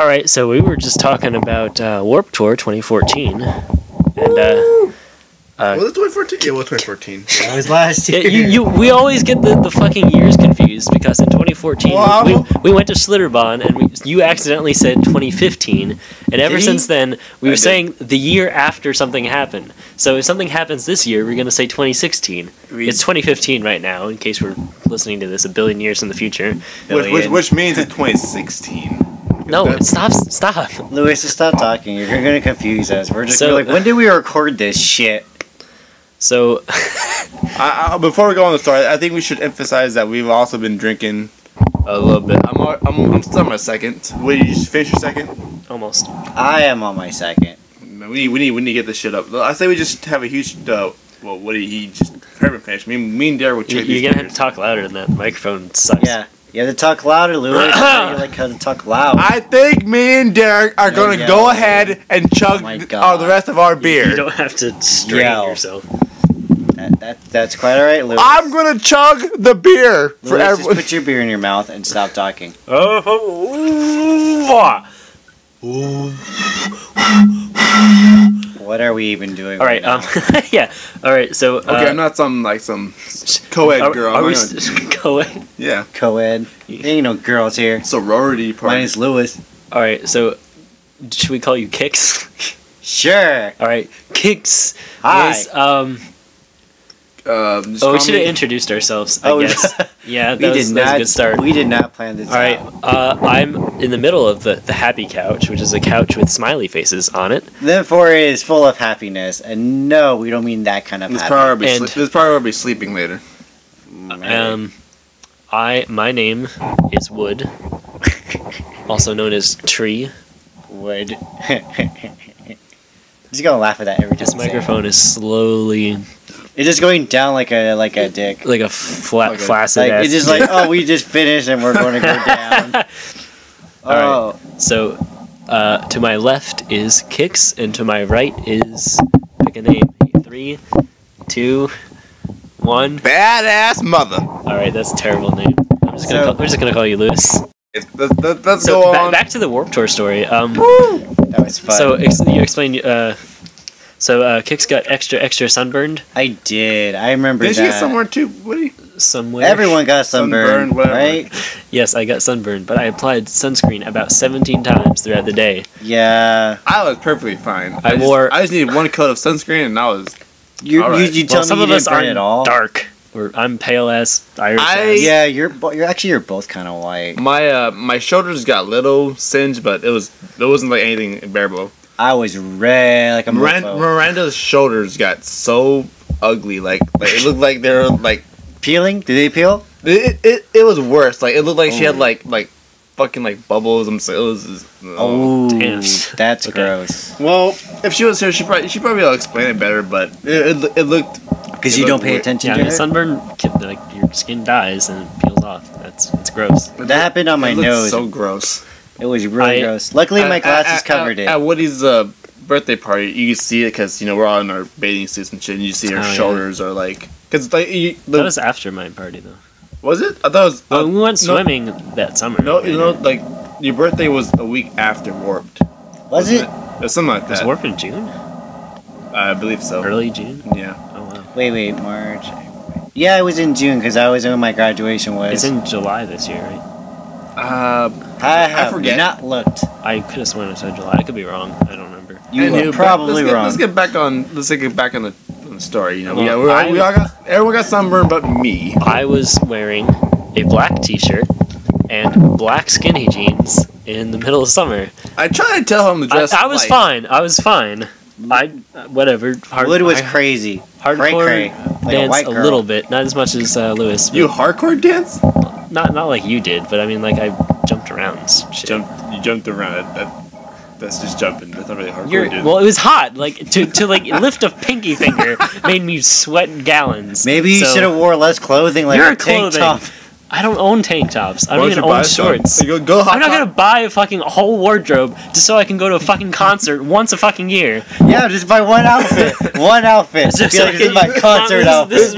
All right, so we were just talking about Warped Tour 2014, and was it 2014? Yeah, it was 2014. That was last year. we always get the fucking years confused because in 2014 we went to Schlitterbahn and you accidentally said 2015, and ever since then we were saying the year after something happened. So if something happens this year, we're gonna say 2016. It's 2015 right now, in case we're listening to this a billion years in the future. Which means it's 2016. No, stop. Lewis, just stop talking. You're gonna confuse us. We're like, when did we record this shit? So, before we go on the story, I think we should emphasize that we've also been drinking a little bit. I'm still on my second. Wait, you just finish your second? almost. I am on my second. We need to get this shit up. I say we just have a huge. He just Herman finished. Me and Derek would check these. You're gonna have to talk louder than that. The microphone sucks. Yeah. You have to talk louder, Lewis. You like how to talk loud. I think me and Derek are going to go ahead and chug the rest of our beer. You don't have to strain yourself. That's quite alright, Lewis. I'm going to chug the beer for Lewis, everyone. just put your beer in your mouth and stop talking. What are we even doing? All right. Yeah. All right. So. Okay, I'm not some co-ed girl. Are we co-ed? Yeah. Co-ed. There ain't no girls here. Sorority party. Mine is Lewis. All right. So, should we call you Kix? Sure. All right. Kix. Hi. We should have introduced ourselves, I guess. Yeah, that was a good start. We did not plan this. All right, I'm in the middle of the happy couch, which is a couch with smiley faces on it. The floor is full of happiness, and no, we don't mean that kind of happiness. This probably will be sleeping later. My name is Wood, also known as Tree. Wood. He's gonna laugh at that every time. This microphone is slowly. It's just going down like a dick. Like a flaccid ass. It's just like, oh, we just finished and we're going to go down. Alright, so to my left is Kix, and to my right is, pick a name. 3, 2, 1. Badass mother. Alright, that's a terrible name. We're just gonna call you Lewis. Let's go on. Back to the Warped Tour story. That was fun. So you explained. So Kix got extra sunburned. I did. I remember that. Did you get somewhere too? Somewhere. Everyone got sunburned, right? Yes, I got sunburned, but I applied sunscreen about 17 times throughout the day. Yeah. I was perfectly fine. I just needed one coat of sunscreen, and I was. You tell me some of us aren't dark. I'm pale as Irish. Yeah, you're both kind of white. My shoulders got little singed, but it wasn't like anything bearable. I was red like a mofo. Miranda's shoulders got so ugly, like it looked like they were like peeling. Did they peel? It was worse. Like it looked like she had like fucking like bubbles. It was damn. That's gross. Well, if she was here, she probably will explain it better. But it looked because you don't pay attention to it. Sunburn, like your skin dies and it peels off. It's gross. That happened on my nose. So gross. It was really gross. Luckily, my glasses covered it. At Woody's birthday party, you can see it because we're all in our bathing suits and shit, and you see her shoulders are like. Cause that was after my party though. Was it? I thought it was. We went swimming that summer. No, like your birthday was a week after Warped. Was it? It was something like that. Was Warped in June? I believe so. Early June. Yeah. Oh wow. Wait, March. Yeah, it was in June because I was when my graduation was. It's in July this year, right? I forget. Not looked. I could have sworn it said July. I could be wrong. I don't remember. You were probably wrong. Let's get back on the story. Everyone got sunburned, but me. I was wearing a black T-shirt and black skinny jeans in the middle of summer. I tried to tell him to dress. I was fine. Whatever. Wood was crazy. Hardcore dance a little bit, not as much as Lewis. You hardcore dance? Not like you did, but I mean, like I jumped around. Shit. You jumped around. That's just jumping. That's not really hardcore. Well, it was hot. Like to like lift a pinky finger made me sweat gallons. Maybe you should have wore less clothing, like a tank top. I don't own tank tops. I don't Why even don't you buy own some? shorts. Go I'm not gonna buy a fucking whole wardrobe just so I can go to a fucking concert once a fucking year. Yeah, just buy one outfit. One outfit. Just Be like, this is my concert outfit.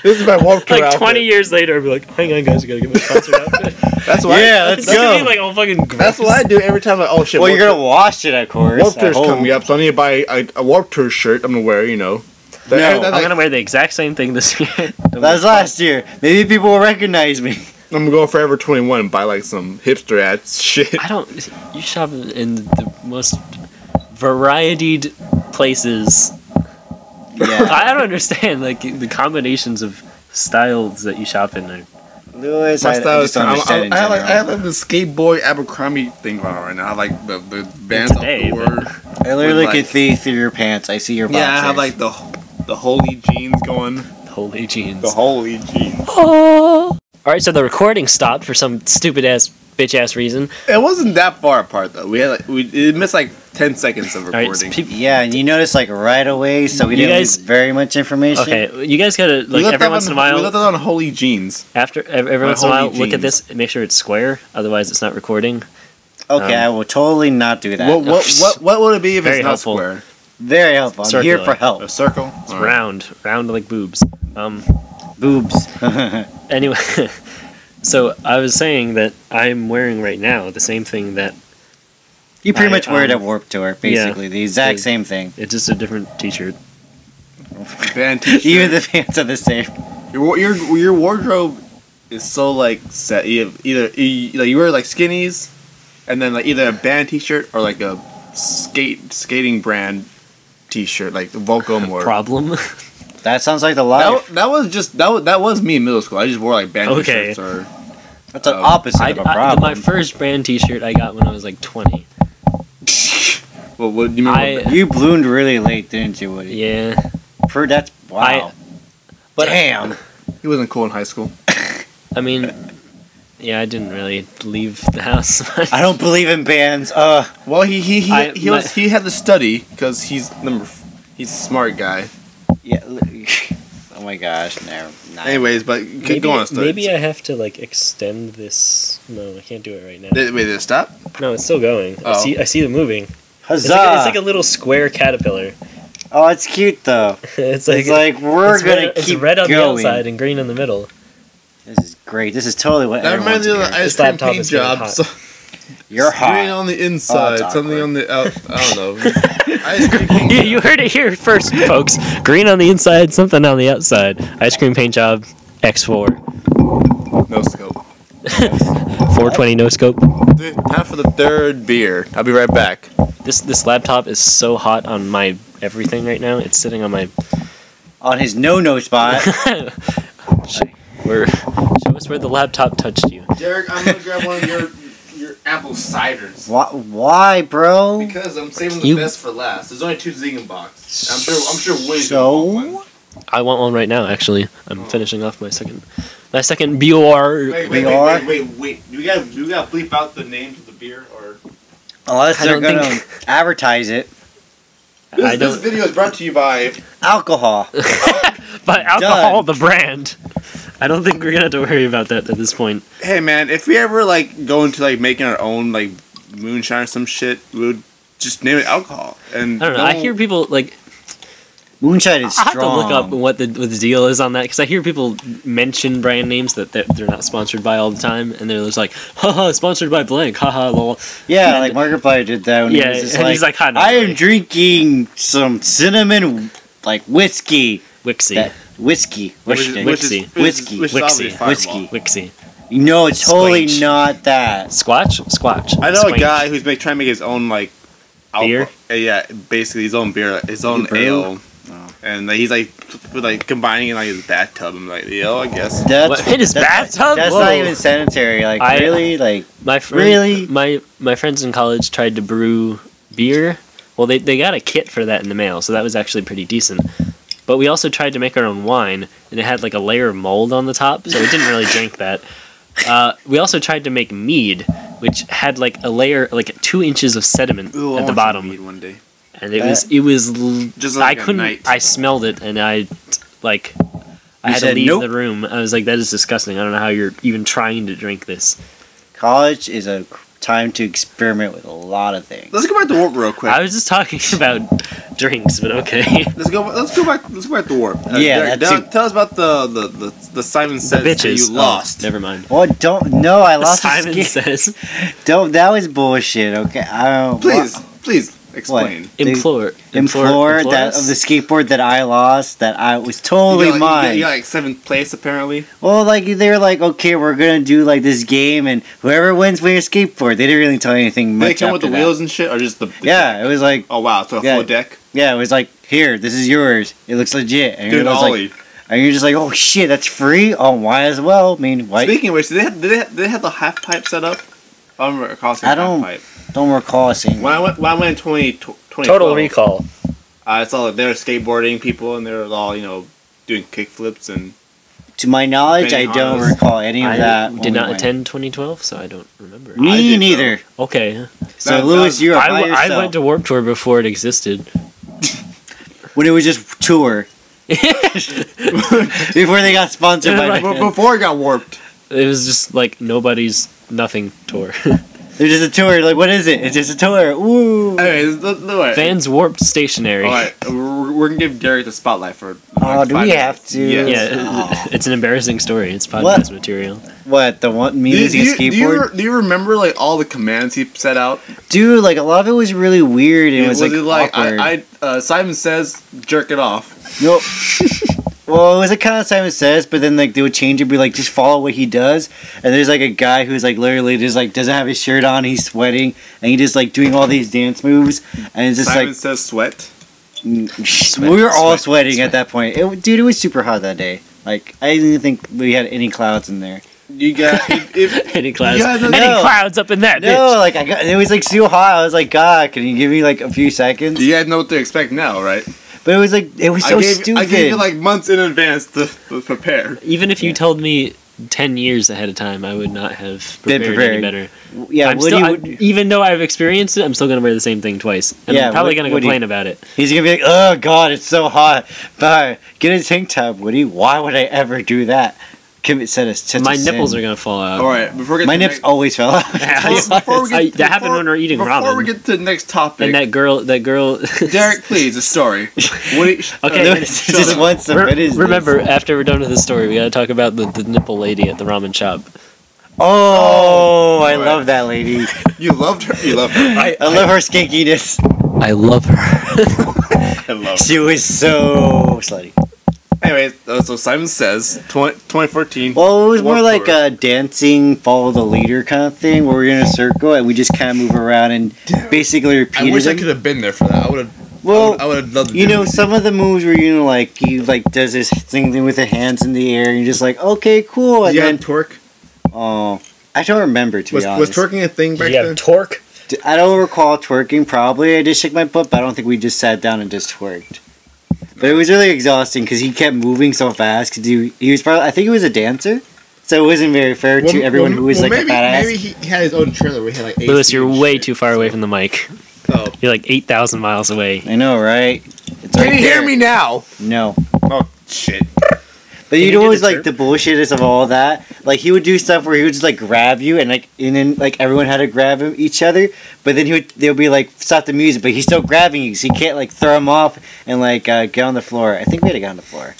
This is my Warped Tour Like 20 outfit. years later, I'll be like, hang on, guys, I gotta get my concert outfit. That's why. Yeah, let's It's gonna go. be like all fucking gross. That's what I do every time. Like, oh shit. Well, Warped you're Tour- gonna wash it, of course. Warped Tour's I hope. coming up, so I need to buy a Warped Tour shirt. I'm gonna wear, you know. No, I'm gonna wear the exact same thing this year. That was last year. Maybe people will recognize me. I'm gonna go Forever 21 and buy like some hipster ass shit. I don't. You shop in the most varietied places. Yeah. I don't understand like the combinations of styles that you shop in there. Lewis, My I style just is. don't understand in I general. have like the skateboy Abercrombie thing going on right now. I have like the bands Today, off the word. I literally with, can like- see through your pants. I see your boxers. Yeah, I have like the holy jeans going. Holy jeans. The holy jeans. Oh. All right, so the recording stopped for some stupid ass bitch ass reason. It wasn't that far apart though. We had like it missed like 10 seconds of All right, recording. Yeah, and you noticed like right away, so we You didn't guys- lose very much information. Okay, you guys gotta We like left every that once in a we left while. that on holy jeans. Every once in a holy while, look at jeans. this and make sure it's square. Otherwise, it's not recording. Okay, I will totally not do that. What would it be if Very it's not helpful. square? Very helpful. I'm Circular. here for help. A circle? It's round like boobs. Boobs. Anyway, so I was saying that I'm wearing right now the same thing that You pretty I, much wear it at Warped Tour, basically. The exact the- same thing. it's just a different T-shirt. Band t-shirt. Even the pants are the same. Your wardrobe is so like set. You have you wear like skinnies, and then like either a band t-shirt or like a skating brand t-shirt, like the Volcom wore. Problem. That sounds like the life. That was me in middle school. I just wore like band Okay. t-shirts or That's an opposite of a problem. my first brand T-shirt I got when I was like 20. well, what do you mean? You bloomed really late, didn't you, Woody? Yeah, That's wow. but Damn. He wasn't cool in high school. I mean, yeah, I didn't really leave the house much. I don't believe in bands. Well, he my- had to study because he's a smart guy. Yeah. Oh my gosh. Never. Nah. Anyways, but go on. Maybe I have to like extend this. No, I can't do it right now. Wait, did it stop? No, it's still going. Oh. I see it moving. Huzzah! It's like a little square caterpillar. Oh, it's cute though. It's It's like we're it's gonna red, keep it's red on going. the outside and green in the middle. This is great. This is totally what That reminds me of the everyone's ice This cream laptop paint is really job. hot. So, You're hot. green on the inside, it's something awkward. on the out. I don't know. Ice cream paint. You heard it here first, folks. Green on the inside, something on the outside. Ice cream paint job, X4. No scope. 420 no scope. Dude, time for the third beer. I'll be right back. This laptop is so hot on my everything right now. It's sitting on my. On his no spot. Show us where the laptop touched you. Derek, I'm gonna grab one of your apple ciders. Why, bro? Because I'm saving You- best for last. There's only 2 Ziegenbox. I'm sure Woody's So? gonna want one. I want one right now. Actually, I'm finishing off my second BOR. Wait. You gotta bleep out the names of the beer or. Unless I they're don't gonna think- advertise it. I This don't. video is brought to you by. Alcohol. But alcohol, Done. the brand. I don't think we're gonna have to worry about that at this point. Hey man, if we ever like go into like making our own like moonshine or some shit, we would just name it alcohol. And I don't know. I hear people like. Moonshine is I have strong. to look up what the deal is on that because I hear people mention brand names that they're not sponsored by all the time, and they're just like, haha, sponsored by blank, haha, lol. Yeah, And- like Markiplier did that when Yeah, he was just and like, he's like, "Hi, no, I am really." drinking some cinnamon, like whiskey. Wixie. That whiskey. Whiskey. Whiskey. Whiskey. Which is obviously Whiskey. Fireball. Whiskey. Wixie. No, it's totally Squanch. not that. Squatch? Squatch. I know Squanch. a guy who's trying to make his own like Beer? Yeah, basically his own beer, his own brew? ale, Oh. and he's like combining it in like his bathtub. I'm like, yo, I guess. That's What, in his that's- bathtub? That's Whoa. not even sanitary. Like I- really, like My friend, Really? My friends in college tried to brew beer. Well, they got a kit for that in the mail, so that was actually pretty decent. But we also tried to make our own wine, and it had like a layer of mold on the top, so we didn't really drink that. We also tried to make mead, which had like a layer, like 2 inches of sediment Ooh, I at want the some bottom, mead one day. and it was Just I like a couldn't. night. I smelled it, and I like I had to leave the room. I was like, that is disgusting. I don't know how you're even trying to drink this. College is a time to experiment with a lot of things. Let's go back to warp real quick. I was just talking about drinks, but okay. Let's go back to warp. Yeah, tell us about the Simon Says that you lost. Never mind. Well, I lost Simon Says. That was bullshit. Okay, Please explain. Implore that of the skateboard that I lost, that I was totally mine. You got like 7th place apparently. Well, like they were like, okay, we're gonna do like this game, and whoever wins your skateboard. They didn't really tell you anything much. They come with the wheels and shit, or just the yeah. It was like, oh wow, so a full deck. Yeah, it was like, here, this is yours. It looks legit. And dude, ollie. Like, and you're just like, oh shit, that's free. Oh, why as well? I mean, why? Speaking of which, did they have the half pipe set up? I don't recall seeing half pipe. Don't recall seeing. When I went in 2012, Total Recall. I saw that they were skateboarding people and they were all doing kickflips and. To my knowledge, I don't recall any of that. I did not attend 2012, so I don't remember. Me neither. Okay. So Lewis, you're by yourself. I went to Warped Tour before it existed. When it was just tour. Before they got sponsored by. Before it got warped. It was just like nobody's nothing tour. There's just a tour. Like, what is it? It's just a tour. Ooh. Anyways, Fans Warped stationary. All right, we're gonna give Derek the spotlight for. Oh, do we have to? Yes. Yeah, it's an embarrassing story. It's podcast material. What, the one me losing a skateboard? Do you remember like all the commands he set out? Dude, like a lot of it was really weird. And it was like awkward. Simon Says, jerk it off. Nope. Well, it was kind of Simon Says, but then like they would change it, be like, just follow what he does. And there's like a guy who's like literally just like doesn't have his shirt on, he's sweating, and he just like doing all these dance moves, and it's just Simon Says sweat. We were all sweating at that point. Dude, it was super hot that day. Like I didn't even think we had any clouds in there. You got any clouds? Any clouds up in that? No, bitch. like it was like so hot. I was like, God, can you give me like a few seconds? You guys know what to expect now, right? But it was like so stupid. I gave you like months in advance to prepare. Even if you told me 10 years ahead of time, I would not have prepared any better. Yeah, even though I've experienced it, I'm still gonna wear the same thing twice, and I'm probably gonna complain about it. He's gonna be like, "Oh God, it's so hot." But get a tank top, Woody. Why would I ever do that? My nipples are gonna fall out. All right, my nips always fell out. That happened when we were eating ramen. Before we get to the next topic, and that girl. Derek, please, a story. Okay, just once. Remember, after we're done with the story, we gotta talk about the nipple lady at the ramen shop. Oh, I love that lady. You loved her. You loved her. I love her skankiness. I love her. I love her. She was so slutty. Anyways, so Simon Says 2014. Well, it was more like a dancing, follow the leader kind of thing, where we're in a circle and we just kind of move around and basically repeat. I wish I could have been there for that. I would have. Well, I would have loved. Some of the moves were like he like does this thing with the hands in the air, and you're just like, okay, cool. And then twerk. Oh, I don't remember to be honest. Was twerking a thing back then? Torque? I don't recall twerking. Probably I just shook my butt, but I don't think we just sat down and just twerked. But it was really exhausting because he kept moving so fast. Because he was probably, I think he was a dancer, so it wasn't very fair to everyone who was like a fat ass. Maybe he had his own trailer where he had like. Lewis, you're way too far away from the mic. Oh. You're like 8,000 miles away. I know, right? Can you hear me now? No. Oh shit. But you know what's like the bullshittest of all that? Like he would do stuff where he would just like grab you and then everyone had to grab each other. But then they'll be like stop the music, but he's still grabbing you, so you can't like throw him off and like get on the floor. I think we had to get on the floor.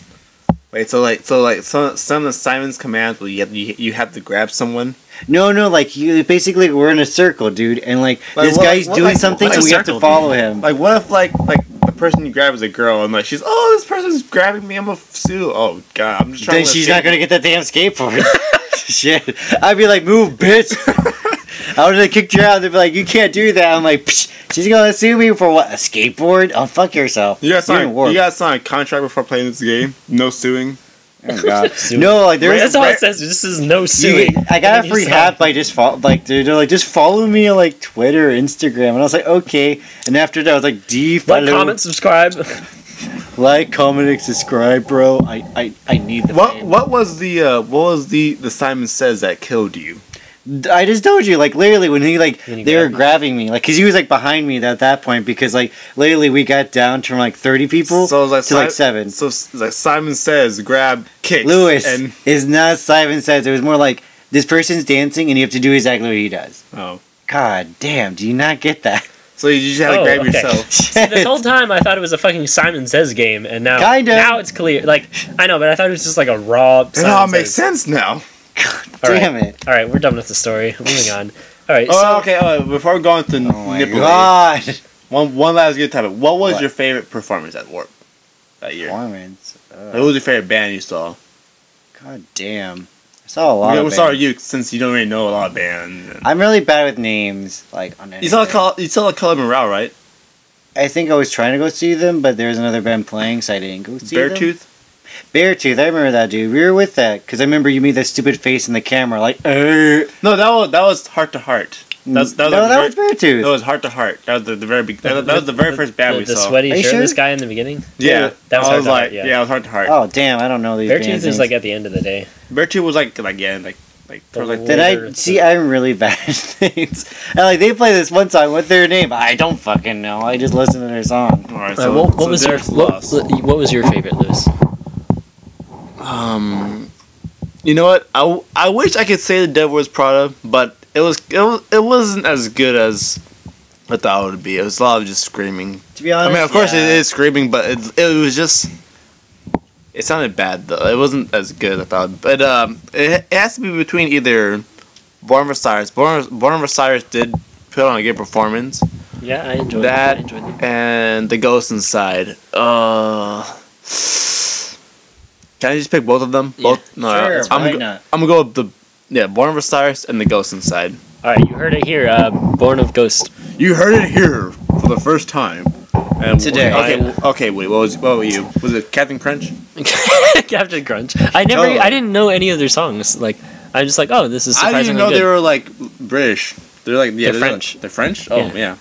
Wait, so some of Simon's commands, you have to grab someone. No, like you basically we're in a circle, dude, and like this guy's doing something, and we have to follow him. Like what if like the person you grab is a girl and like she's this person's grabbing me, I'm a sue. Oh god, I'm just trying. Then she's not gonna get that damn skateboard. Shit, I'd be like, move, bitch. I would have kicked her out. They'd be like, you can't do that. I'm like, psh, she's gonna sue me for what? A skateboard? Oh, fuck yourself. You gotta sign a contract before playing this game. No suing. Oh god. No, like that's all it says. This is no suing. I got a free hat by just they're like just follow me on like Twitter or Instagram, and I was like, okay. And after that, I was like, like, comment, subscribe. Like, comment, and subscribe, bro. I need the fame. What was the Simon Says that killed you? I just told you, like, literally, when he, like, they were grabbing me, like, because he was, like, behind me at that point, because, like, literally, we got down from, like, 30 people to, like, 7. So, like, Simon Says, grab, kicks. Lewis is not Simon Says. It was more like, this person's dancing, and you have to do exactly what he does. Oh. God damn, do you not get that? So you just have to grab yourself. See, this whole time I thought it was a fucking Simon Says game, and now now it's clear. Like, I know, but I thought it was just like a raw. It all makes sense now. God damn it! All right, we're done with the story. Moving on. All right. Okay. Before we go on to Nipple, God. One last good topic. What was your favorite performance at Warp that year? Performance. What was your favorite band you saw? God damn. I saw a lot of bands. Sorry, you, since you don't really know a lot of bands. I'm really bad with names. Like on anything. You saw Color Morale, right? I think I was trying to go see them, but there was another band playing, so I didn't go see them. Beartooth, I remember that, dude. We were with that, because I remember you made that stupid face in the camera, like, No, that was Heart to Heart. That was Beartooth. That was Heart to Heart. That was the very big. That was the very first band we saw. The sweaty shirtless guy in the beginning. Yeah, that was Heart to Heart. Yeah, it was Heart to Heart. Oh damn, I don't know these. Beartooth is like at the end of the day. Beartooth was like. Did I see? I'm really bad at names. And like they play this one song. What's their name? I don't fucking know. I just listen to their song. All right. What was your favorite, Lewis? You know what? I wish I could say The Devil Wears Prada, but it wasn't as good as I thought it would be. It was a lot of just screaming. To be honest, I mean, of course it is screaming, but it was just. It sounded bad though. It wasn't as good as I thought. But it has to be between either Born Versailles. Born Versailles did put on a good performance. Yeah, I enjoyed that. I enjoyed them. And The Ghost Inside. Can I just pick both of them? Yeah. Both? No, sure, I'm gonna go with Born Versailles and The Ghost Inside. All right, you heard it here. Born of Ghost. You heard it here for the first time. And today. Okay. Wait. What were you? Was it Captain Crunch? Captain Crunch. I didn't know any of their songs. Like, I'm just like, oh, this is surprisingly I didn't know good. they were like British. They're like they're French. They're French. Oh yeah.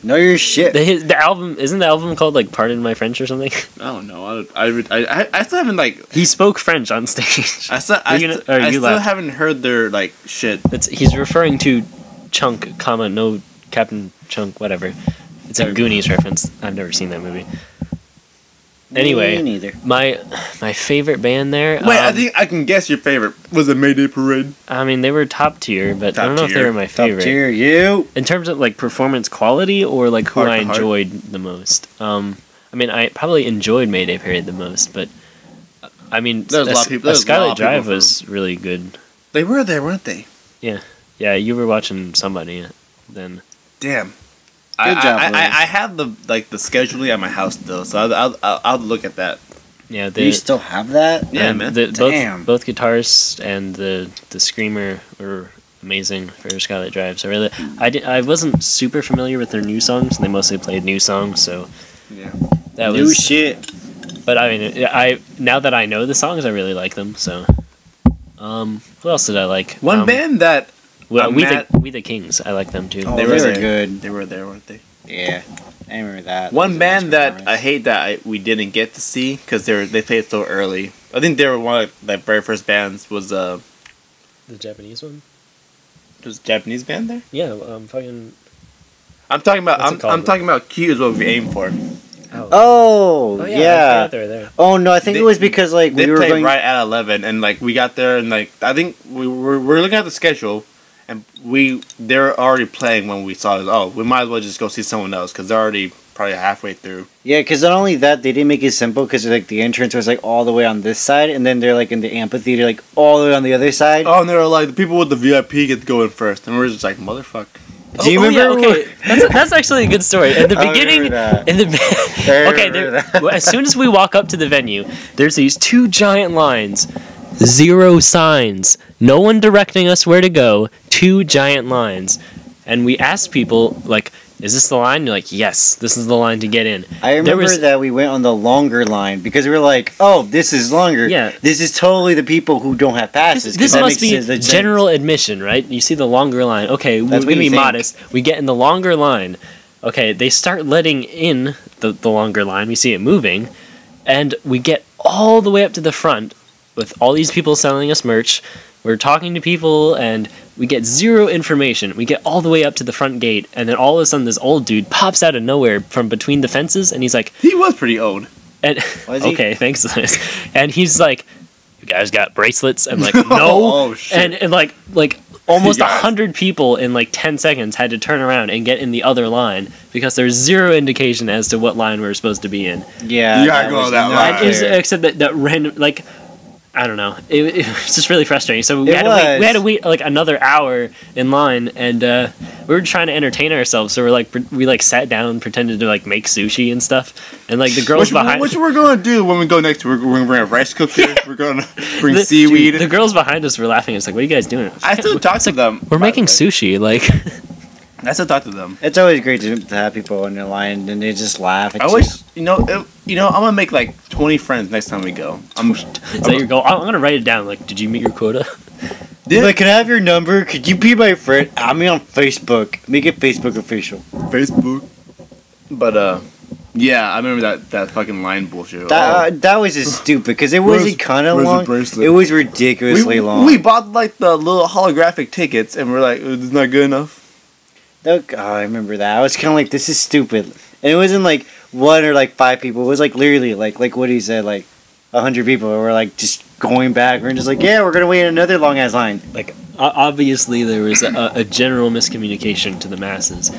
Know your shit. The album isn't the album called like "Pardon My French" or something? I don't know. I still haven't like. He spoke French on stage. I still haven't heard their like shit. He's referring to Chunk, no Captain Chunk, whatever. It's a Goonies reference. I've never seen that movie. Anyway, me neither. My favorite band there. Wait, I think I can guess your favorite. Was it Mayday Parade? I mean, they were top tier, but I don't know if they were my favorite. Top tier, you. In terms of like performance quality or like who I enjoyed the most. I mean, I probably enjoyed Mayday Parade the most, but I mean, Skylight Drive was really good. They were there, weren't they? Yeah, you were watching somebody then. Damn. Good job, Lewis. I have the scheduling at my house still, so I'll look at that. Yeah, Do you still have that? Yeah, man. Both guitarists and the screamer were amazing for Skylight Drive. So really, I wasn't super familiar with their new songs. They mostly played new songs, so yeah, that was new shit. But I mean, now that I know the songs, I really like them. So, who else did I like? One band that. Well, We the Kings. I like them too. Oh, they were good. They were there, weren't they? Yeah, I remember that. One band that I hate that we didn't get to see because they played so early. I think they were one of the very first bands. Was the Japanese one? Was a Japanese band there? Yeah, fucking. I'm talking about Q is what we aim for. Oh yeah. They were there. Oh no, I think it was because like we were played right at 11, and like we got there, and like I think we're looking at the schedule. And they're already playing when we saw it. Oh, we might as well just go see someone else because they're already probably halfway through. Yeah, because not only that, they didn't make it simple because like the entrance was like all the way on this side, and then they're like in the amphitheater like all the way on the other side. Oh, and they were like the people with the VIP get to go in first, and we're just like motherfucker. Do you remember? Yeah, okay, that's actually a good story. At the beginning, as soon as we walk up to the venue, there's these two giant lines. 0 signs. No one directing us where to go. 2 giant lines. And we asked people, like, is this the line? You're like, yes, this is the line to get in. I remember that we went on the longer line because we were like, oh, this is longer. Yeah. This is totally the people who don't have passes. This must be general admission, right? You see the longer line. Okay, we're going to be modest. We get in the longer line. Okay, they start letting in the longer line. We see it moving. And we get all the way up to the front with all these people selling us merch. We're talking to people, and We get zero information. We get all the way up to the front gate, and then all of a sudden, this old dude pops out of nowhere from between the fences, and he's like, He was pretty old. and okay, thanks. And he's like, "You guys got bracelets?" I'm like, "No." Oh, shit. And like almost Yes. 100 people in like 10 seconds had to turn around and get in the other line because there's zero indication as to what line we were supposed to be in. Yeah, You gotta go that line. Except that random, like, I don't know. It was just really frustrating. So we had to wait like another hour in line, and we were trying to entertain ourselves. So we sat down, pretended to like make sushi and stuff, and like the girls behind. What we're gonna do when we go next? We're gonna bring a rice cooker. We're gonna bring seaweed. Dude, the girls behind us were laughing. It's like, what are you guys doing? I still talk to them. We're making sushi. Like, I still talk to them. It's always great to have people in your line and they just laugh at I wish I'm gonna make like 20 friends next time we go. is that your goal? I'm gonna write it down. Like, did you meet your quota? Like, can I have your number? Could you be my friend? I'm on Facebook. Make it Facebook official. Facebook. But yeah, I remember that fucking line bullshit. That was just stupid because it wasn't kind of long. It was ridiculously long. We bought like the little holographic tickets, and we're like, it's not good enough. I remember that. I was kind of like, this is stupid. And it wasn't like one or like 5 people. It was like literally like what he said, like 100 people were like just going back. We're just like, yeah, we're gonna wait in another long ass line. Like, obviously there was a general miscommunication to the masses.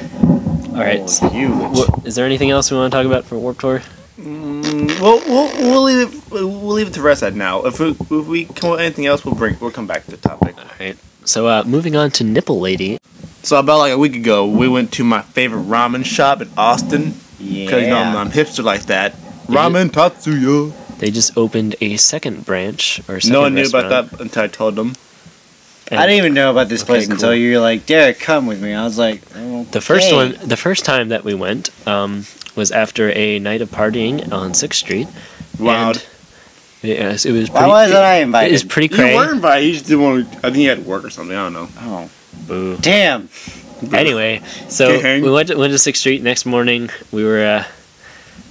All right, is there anything else we want to talk about for Warped Tour? We'll leave it to rest at now. If we come with anything else, we'll come back to the topic. All right. So moving on to Nipple Lady. So about like a week ago, we went to my favorite ramen shop in Austin. Yeah. Because I'm hipster like that. Ramen Tatsuya. They just opened a second branch or second No one knew restaurant. about that until I told them. And I didn't even know about this place cool. until you were like, Derek, come with me. I was like, oh, the first time that we went was after a night of partying on 6th Street. Wow. And yes, it was. Why wasn't I invited? It was pretty You crazy. were invited. You just didn't want to. I think you had work or something. I don't know. Oh, Boo. damn. Anyway, so we went to 6th Street. Next morning, we were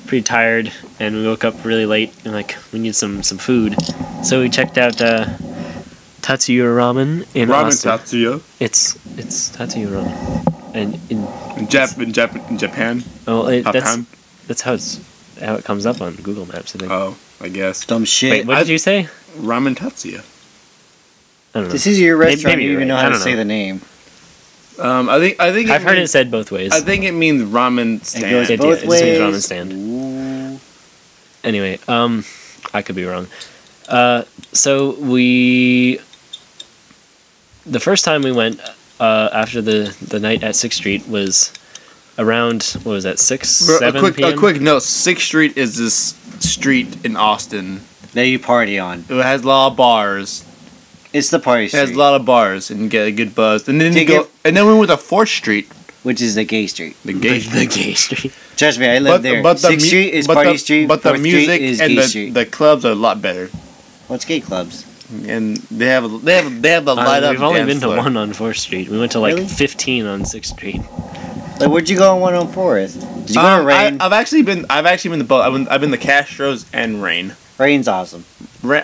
pretty tired, and we woke up really late, and like we need some food. So we checked out Tatsuya Ramen in Austin. Ramen Tatsuya. It's Tatsuya Ramen, and In Japan. oh, Japan. that's how it comes up on Google Maps. I think. Oh, I guess. Dumb shit. Wait, what did you say? Ramen Tatsuya. I don't know. This is your restaurant. Maybe You you're even right. know I how to don't say know. the name. I think I've heard it said both ways. I think it means ramen stand. goes It both just means ways. ramen stand. Ooh. Anyway, I could be wrong. So the first time we went after the night at 6th Street was around, what was that, 7 p.m.? A quick note: 6th Street is this street in Austin. That you party on. It has a lot of bars. It's the party It has street, a lot of bars and you get a good buzz. And then Take and then we went to 4th Street, which is the gay street. the gay The gay street. Trust me, I live there. But the 6th Street is party street. But the 4th music Street is and gay street. the clubs are a lot better. What's gay clubs? And they have the light up. We've only dance been to floor. one on 4th Street. We went to like Really? 15 on 6th Street. Like, where'd you go on 104th? Did you go to Rain? I've actually been to both. I've been to Castro's and Rain. Rain's awesome.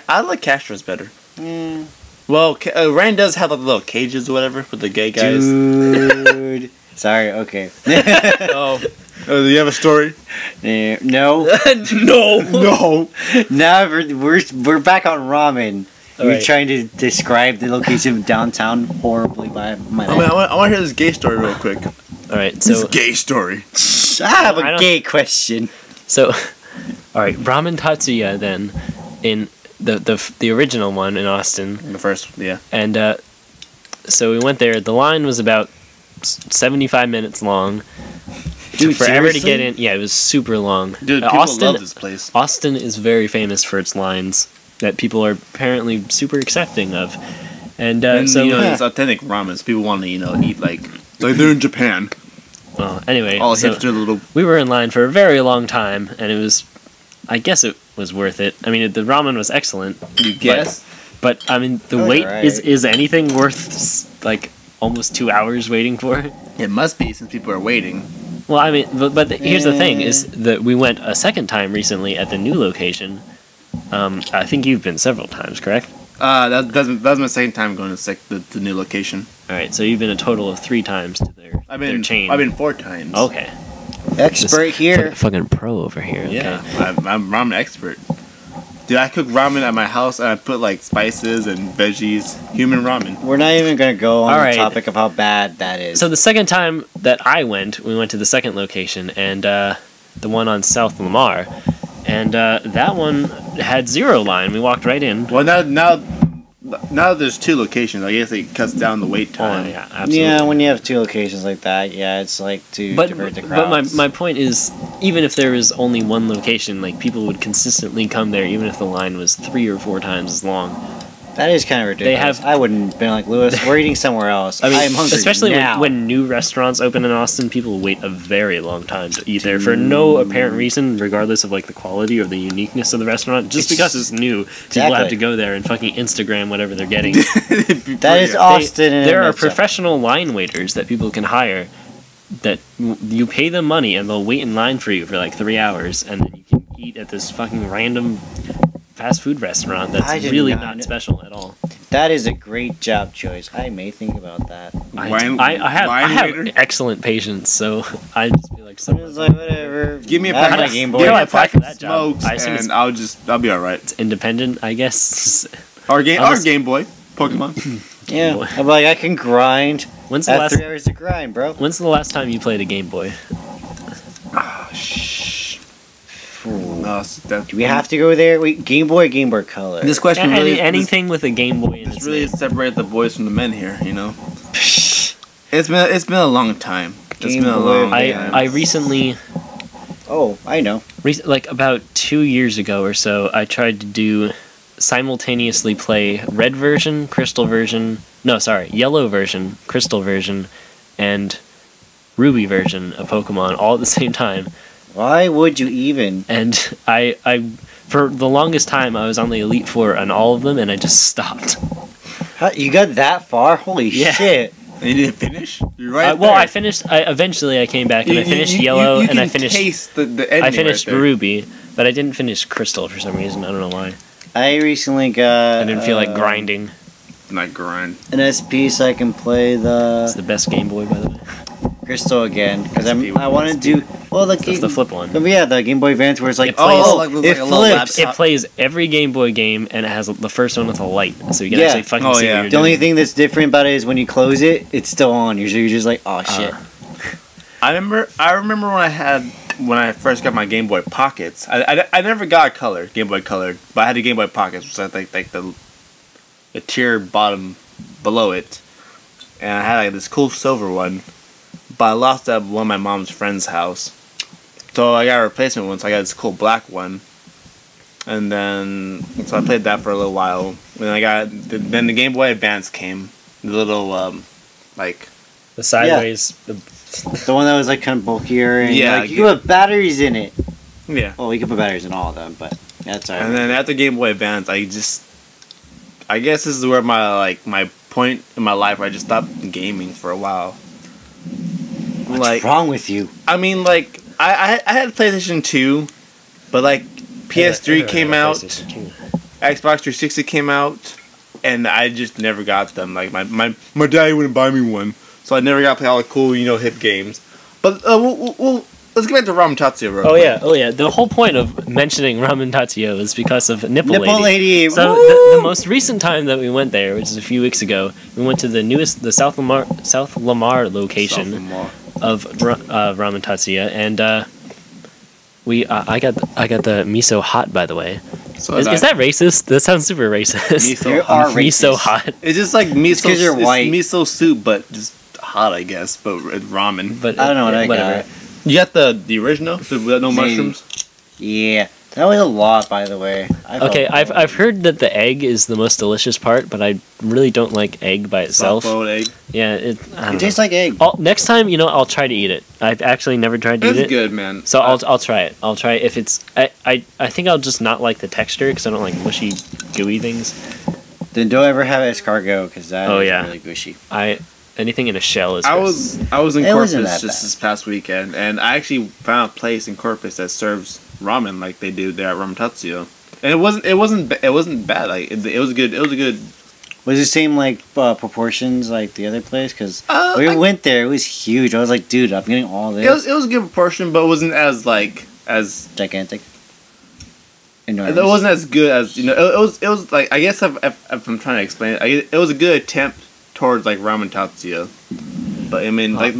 I like Castro's better. Mm. Well, Rain does have like little cages or whatever with the gay guys. Dude. Sorry, okay. Oh, do you have a story? No. No. Now we're back on ramen. All We're right. trying to describe the location of downtown horribly by my I want to hear this gay story real quick. All right, This so gay story. I have I a don't- gay question. all right, Ramen Tatsuya then in the original one in Austin. The first, yeah. And so we went there. The line was about 75 minutes long. Dude, Took forever to seriously? get in. Yeah, it was super long. Dude, people Austin, love this place. Austin is very famous for its lines that people are apparently super accepting of. And And so, it's authentic ramen. So people want to, eat like they're in Japan. well, anyway, All so hipster little. we were in line for a very long time, and it was, I guess it was worth it. I mean, the ramen was excellent. You guess? But I mean, the Oh, wait right. is anything worth like almost 2 hours waiting for? It must be since people are waiting. Well, I mean, but here's the thing: is that we went a second time recently at the new location. I think you've been several times, correct? That's my second time going to the new location. All right, so you've been a total of 3 times to their chain. I've been 4 times. Okay. Expert here. Fucking pro over here. Okay. Yeah, I'm ramen expert. Dude, I cook ramen at my house and I put like spices and veggies. Human ramen. We're not even gonna go on All the right. topic of how bad that is. So the second time that we went to the second location, and the one on South Lamar, and that one had 0 line. We walked right in. Well, now there's 2 locations. I guess it cuts down the wait time. Oh, yeah, absolutely. Yeah, when you have 2 locations like that, yeah, it's like to divert the crowds. But my point is, even if there was only one location, like people would consistently come there, even if the line was 3 or 4 times as long. That is kind of ridiculous. I wouldn't been like, Lewis, we're eating somewhere else. I mean, am hungry especially now. when new restaurants open in Austin, people wait a very long time to eat there for no apparent reason, regardless of like the quality or the uniqueness of the restaurant. Just because it's new, people have to go there and fucking Instagram whatever they're getting. That is Austin. There are professional line waiters that people can hire that you pay them money and they'll wait in line for you for like 3 hours, and then you can eat at this fucking random fast food restaurant that's really not special at all. That is a great job choice. I may think about that. I have excellent patience, so I just feel like someone's like, whatever. Give me a pack of Game Boy. Give me a apply pack for of that job. smokes, and I'll be alright. It's independent, I guess. Our Game Boy, Pokemon. Yeah, I'm like, I can grind. When's the last 3 hours to grind, bro? When's the last time you played a Game Boy? Do we have to go there? Wait, Game Boy Color. This question anything with a Game Boy in it's really separated the boys from the men here, you know. It's been a long time. I recently. Oh, I know. Like about 2 years ago or so, I tried to simultaneously play red version, crystal version. No, sorry, yellow version, crystal version, and ruby version of Pokemon all at the same time. Why would you even? And I for the longest time I was on the Elite Four on all of them, and I just stopped. You got that far? Holy shit! And you didn't finish? You're right. Well, I finished. Eventually, I came back and I finished yellow, and I finished. Taste the I finished ruby, but I didn't finish crystal for some reason. I don't know why. I recently got. I didn't feel like grinding. Not grind. An SP so I can play the. It's the best Game Boy, by the way. Crystal again, because I want to do the flip one. Yeah, the Game Boy Advance where it's like it plays, it flips. It plays every Game Boy game, and it has the first one with a light, so you can actually fucking see what you're doing. The only thing that's different about it is when you close it, it's still on. Usually, you're just like, oh shit. I remember when I first got my Game Boy Pockets. I never got a Game Boy Color, but I had a Game Boy Pockets, which I think like the tier bottom below it, and I had like this cool silver one. But I lost that at one of my mom's friend's house. So I got a replacement one, so I got this cool black one. And then, so I played that for a little while. Then the Game Boy Advance came. The little, like... The sideways... Yeah. The one that was like kind of bulkier. And yeah. Like, you can put batteries in it. Yeah. Well, you can put batteries in all of them, but that's alright. And then after Game Boy Advance, I guess this is where my point in my life where I just stopped gaming for a while. What's wrong with you? I mean, like, I had PlayStation 2, but, like, PS3 came out, Xbox 360 came out, and I just never got them. Like, my daddy wouldn't buy me one, so I never got to play all the cool, hip games. But, let's get back to Ramen Tatsuya real quick. Oh yeah. The whole point of mentioning Ramen Tatsuya is because of Nipple Lady. So the most recent time that we went there, which is a few weeks ago, we went to the South Lamar location of Ramen Tatsuya, and I got the miso hot, by the way. So is that racist? That sounds super racist. Miso hot. It's just like miso. Because you're white. Miso soup, but just hot, I guess. But ramen. But I don't know what I got. You got the original with no mushrooms? Yeah. That was a lot, by the way. I've heard that the egg is the most delicious part, but I really don't like egg by itself. Soft-boiled egg. Yeah, it tastes like egg. Next time, I'll try to eat it. I've actually never tried to eat it. It's good, man. So I'll try it. I'll try it if it's. I think I'll just not like the texture because I don't like mushy, gooey things. Then don't ever have escargot because that is really gushy. Anything in a shell is. I was in Corpus just this past weekend, and I actually found a place in Corpus that serves ramen like they do there at Ramen Tatsuya. and it wasn't bad. Like it was good. It was a good. Was it the same like proportions like the other place? Because we I- went there, it was huge. I was like, dude, I'm getting all this. It was a good proportion, but it wasn't as Gigantic. Enormous. it wasn't as good as it was like, I guess if I'm trying to explain it, it was a good attempt towards like ramen tatsuya, but I mean like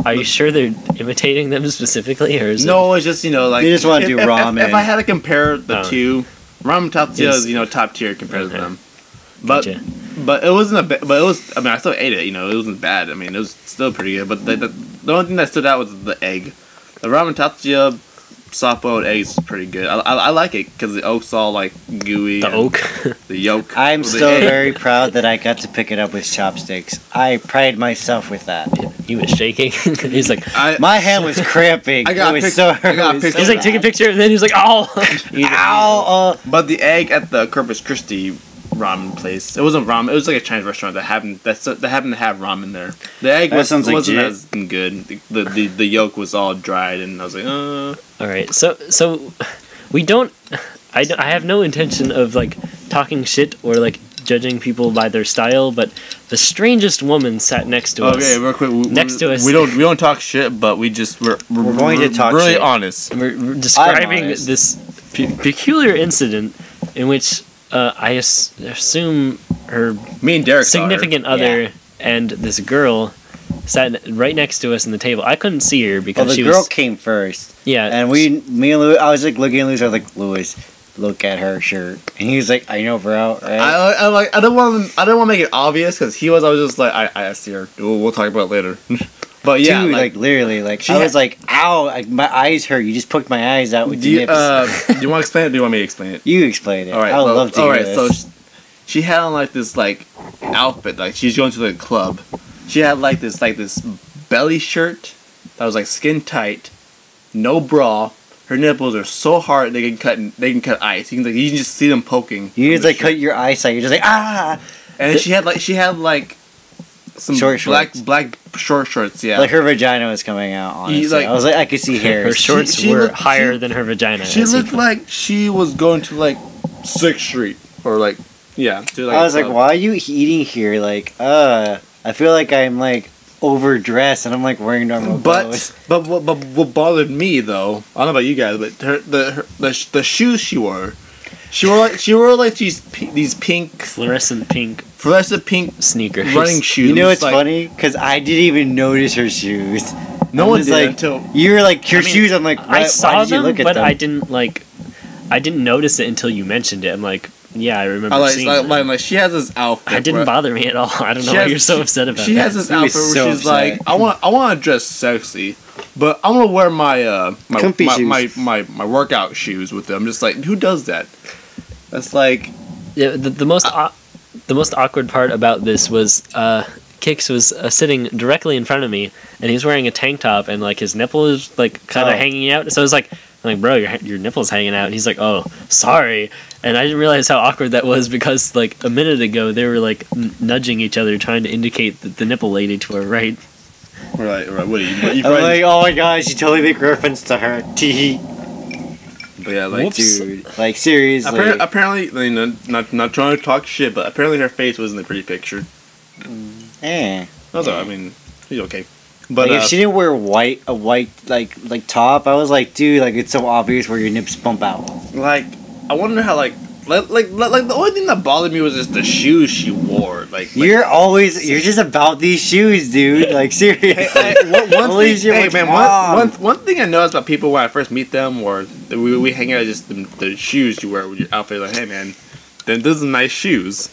Are you sure they're imitating them specifically, or is no, it's just like they just want to do ramen. If I had to compare the two, ramen tatsuya Yes. is top tier compared to Okay. them, but Gotcha. but it wasn't but it was, I mean, I still ate it. It wasn't bad. I mean, it was still pretty good. But the only thing that stood out was the egg. The ramen tatsuya soft boiled eggs is pretty good. I like it because the yolk's all like gooey. the and oak? The yolk. I'm of the still egg. very proud that I got to pick it up with chopsticks. I pride myself with that. He was shaking. He's like, My hand was cramping. I got it was pic- so I got it was pictures. so he's like, take a bad. picture, and then he's like, oh, Ow! But the egg at the Corpus Christi ramen place, it wasn't ramen. It was like a Chinese restaurant that happened to have ramen there. The egg That sounds wasn't legit. as good. The yolk was all dried, and I was like, All right, so we don't. I have no intention of like talking shit or like judging people by their style, but the strangest woman sat next to us. Okay, real quick. Next to us. we don't talk shit, but we're going to talk really shit. honest. We're describing honest. this peculiar incident in which I assume her Me and Derek saw her. significant other and this girl sat right next to us in the table. I couldn't see her because Well, the she girl was came first, yeah, and me and Louis. I was like looking at Louis. I was like, Louis, look at her shirt, and he was like, I know, bro. Right? I don't want to make it obvious because I was just like, I see her. We'll talk about it later. But yeah, Dude, like literally, like she I had- was like, ow, like, my eyes hurt. You just poked my eyes out with do your you, nips. do you want to explain it? Or do you want me to explain it? You explain it. All right. I would well, love to all hear right. this. So she had on like this like outfit, like she's going to the club. She had like this belly shirt that was like skin tight, no bra. Her nipples are so hard they can cut ice. You can just see them poking. You from just the like shirt. cut your eyesight. You're just like, ah. And she had like some Short shorts. black short shorts. Yeah. Like her vagina was coming out. Honestly, like- I was like, I could see her hairs. shorts she were looked- higher she- than her vagina. She as he looked put it. like she was going to like 6th Street or like to like I was like, a club. why are you eating here? Like, I feel like I'm like overdressed and I'm like wearing normal clothes. But what bothered me though, I don't know about you guys, but the shoes she wore like these pink fluorescent pink fluorescent pink sneakers. running shoes. You know what's Like, funny? Because I didn't even notice her shoes. No I'm one just did like, until you were like, your I mean, shoes. I'm like, I why saw did you them, look at but them? I didn't notice it until you mentioned it. I'm like, yeah, I remember I like, seeing like, them. like she has this outfit. It didn't where- bother me at all. I don't know She why has- you're so upset about She that. has this He was outfit where so she's upset. like, I want to dress sexy, but I want to wear my Comfy shoes. my workout shoes with them. Just like, who does that? That's like, Yeah, the most awkward part about this was Kix was sitting directly in front of me, and he was wearing a tank top, and like his nipple is like kind of Oh. hanging out. So I was like, I'm like, bro, your nipple's hanging out. And he's like, oh, sorry. And I didn't realize how awkward that was because like a minute ago they were like nudging each other, trying to indicate the nipple lady to our right. right, what are you I'm probably- like, oh my gosh, you totally make reference to her. Tee. but yeah, like, Whoops. Dude, like seriously. apparently, not trying to talk shit, but apparently her face wasn't a pretty picture. Eh. Also, I mean, he's okay. But Like if she didn't wear a white like top, I was like, dude, like it's so obvious where your nips bump out. like, I wonder how like the only thing that bothered me was just the shoes she wore. Like You're just about these shoes, dude. Like seriously. Holy shit, one thing I noticed about people when I first meet them, or we hang out, just the shoes you wear with your outfit. Like, hey man, then those are nice shoes.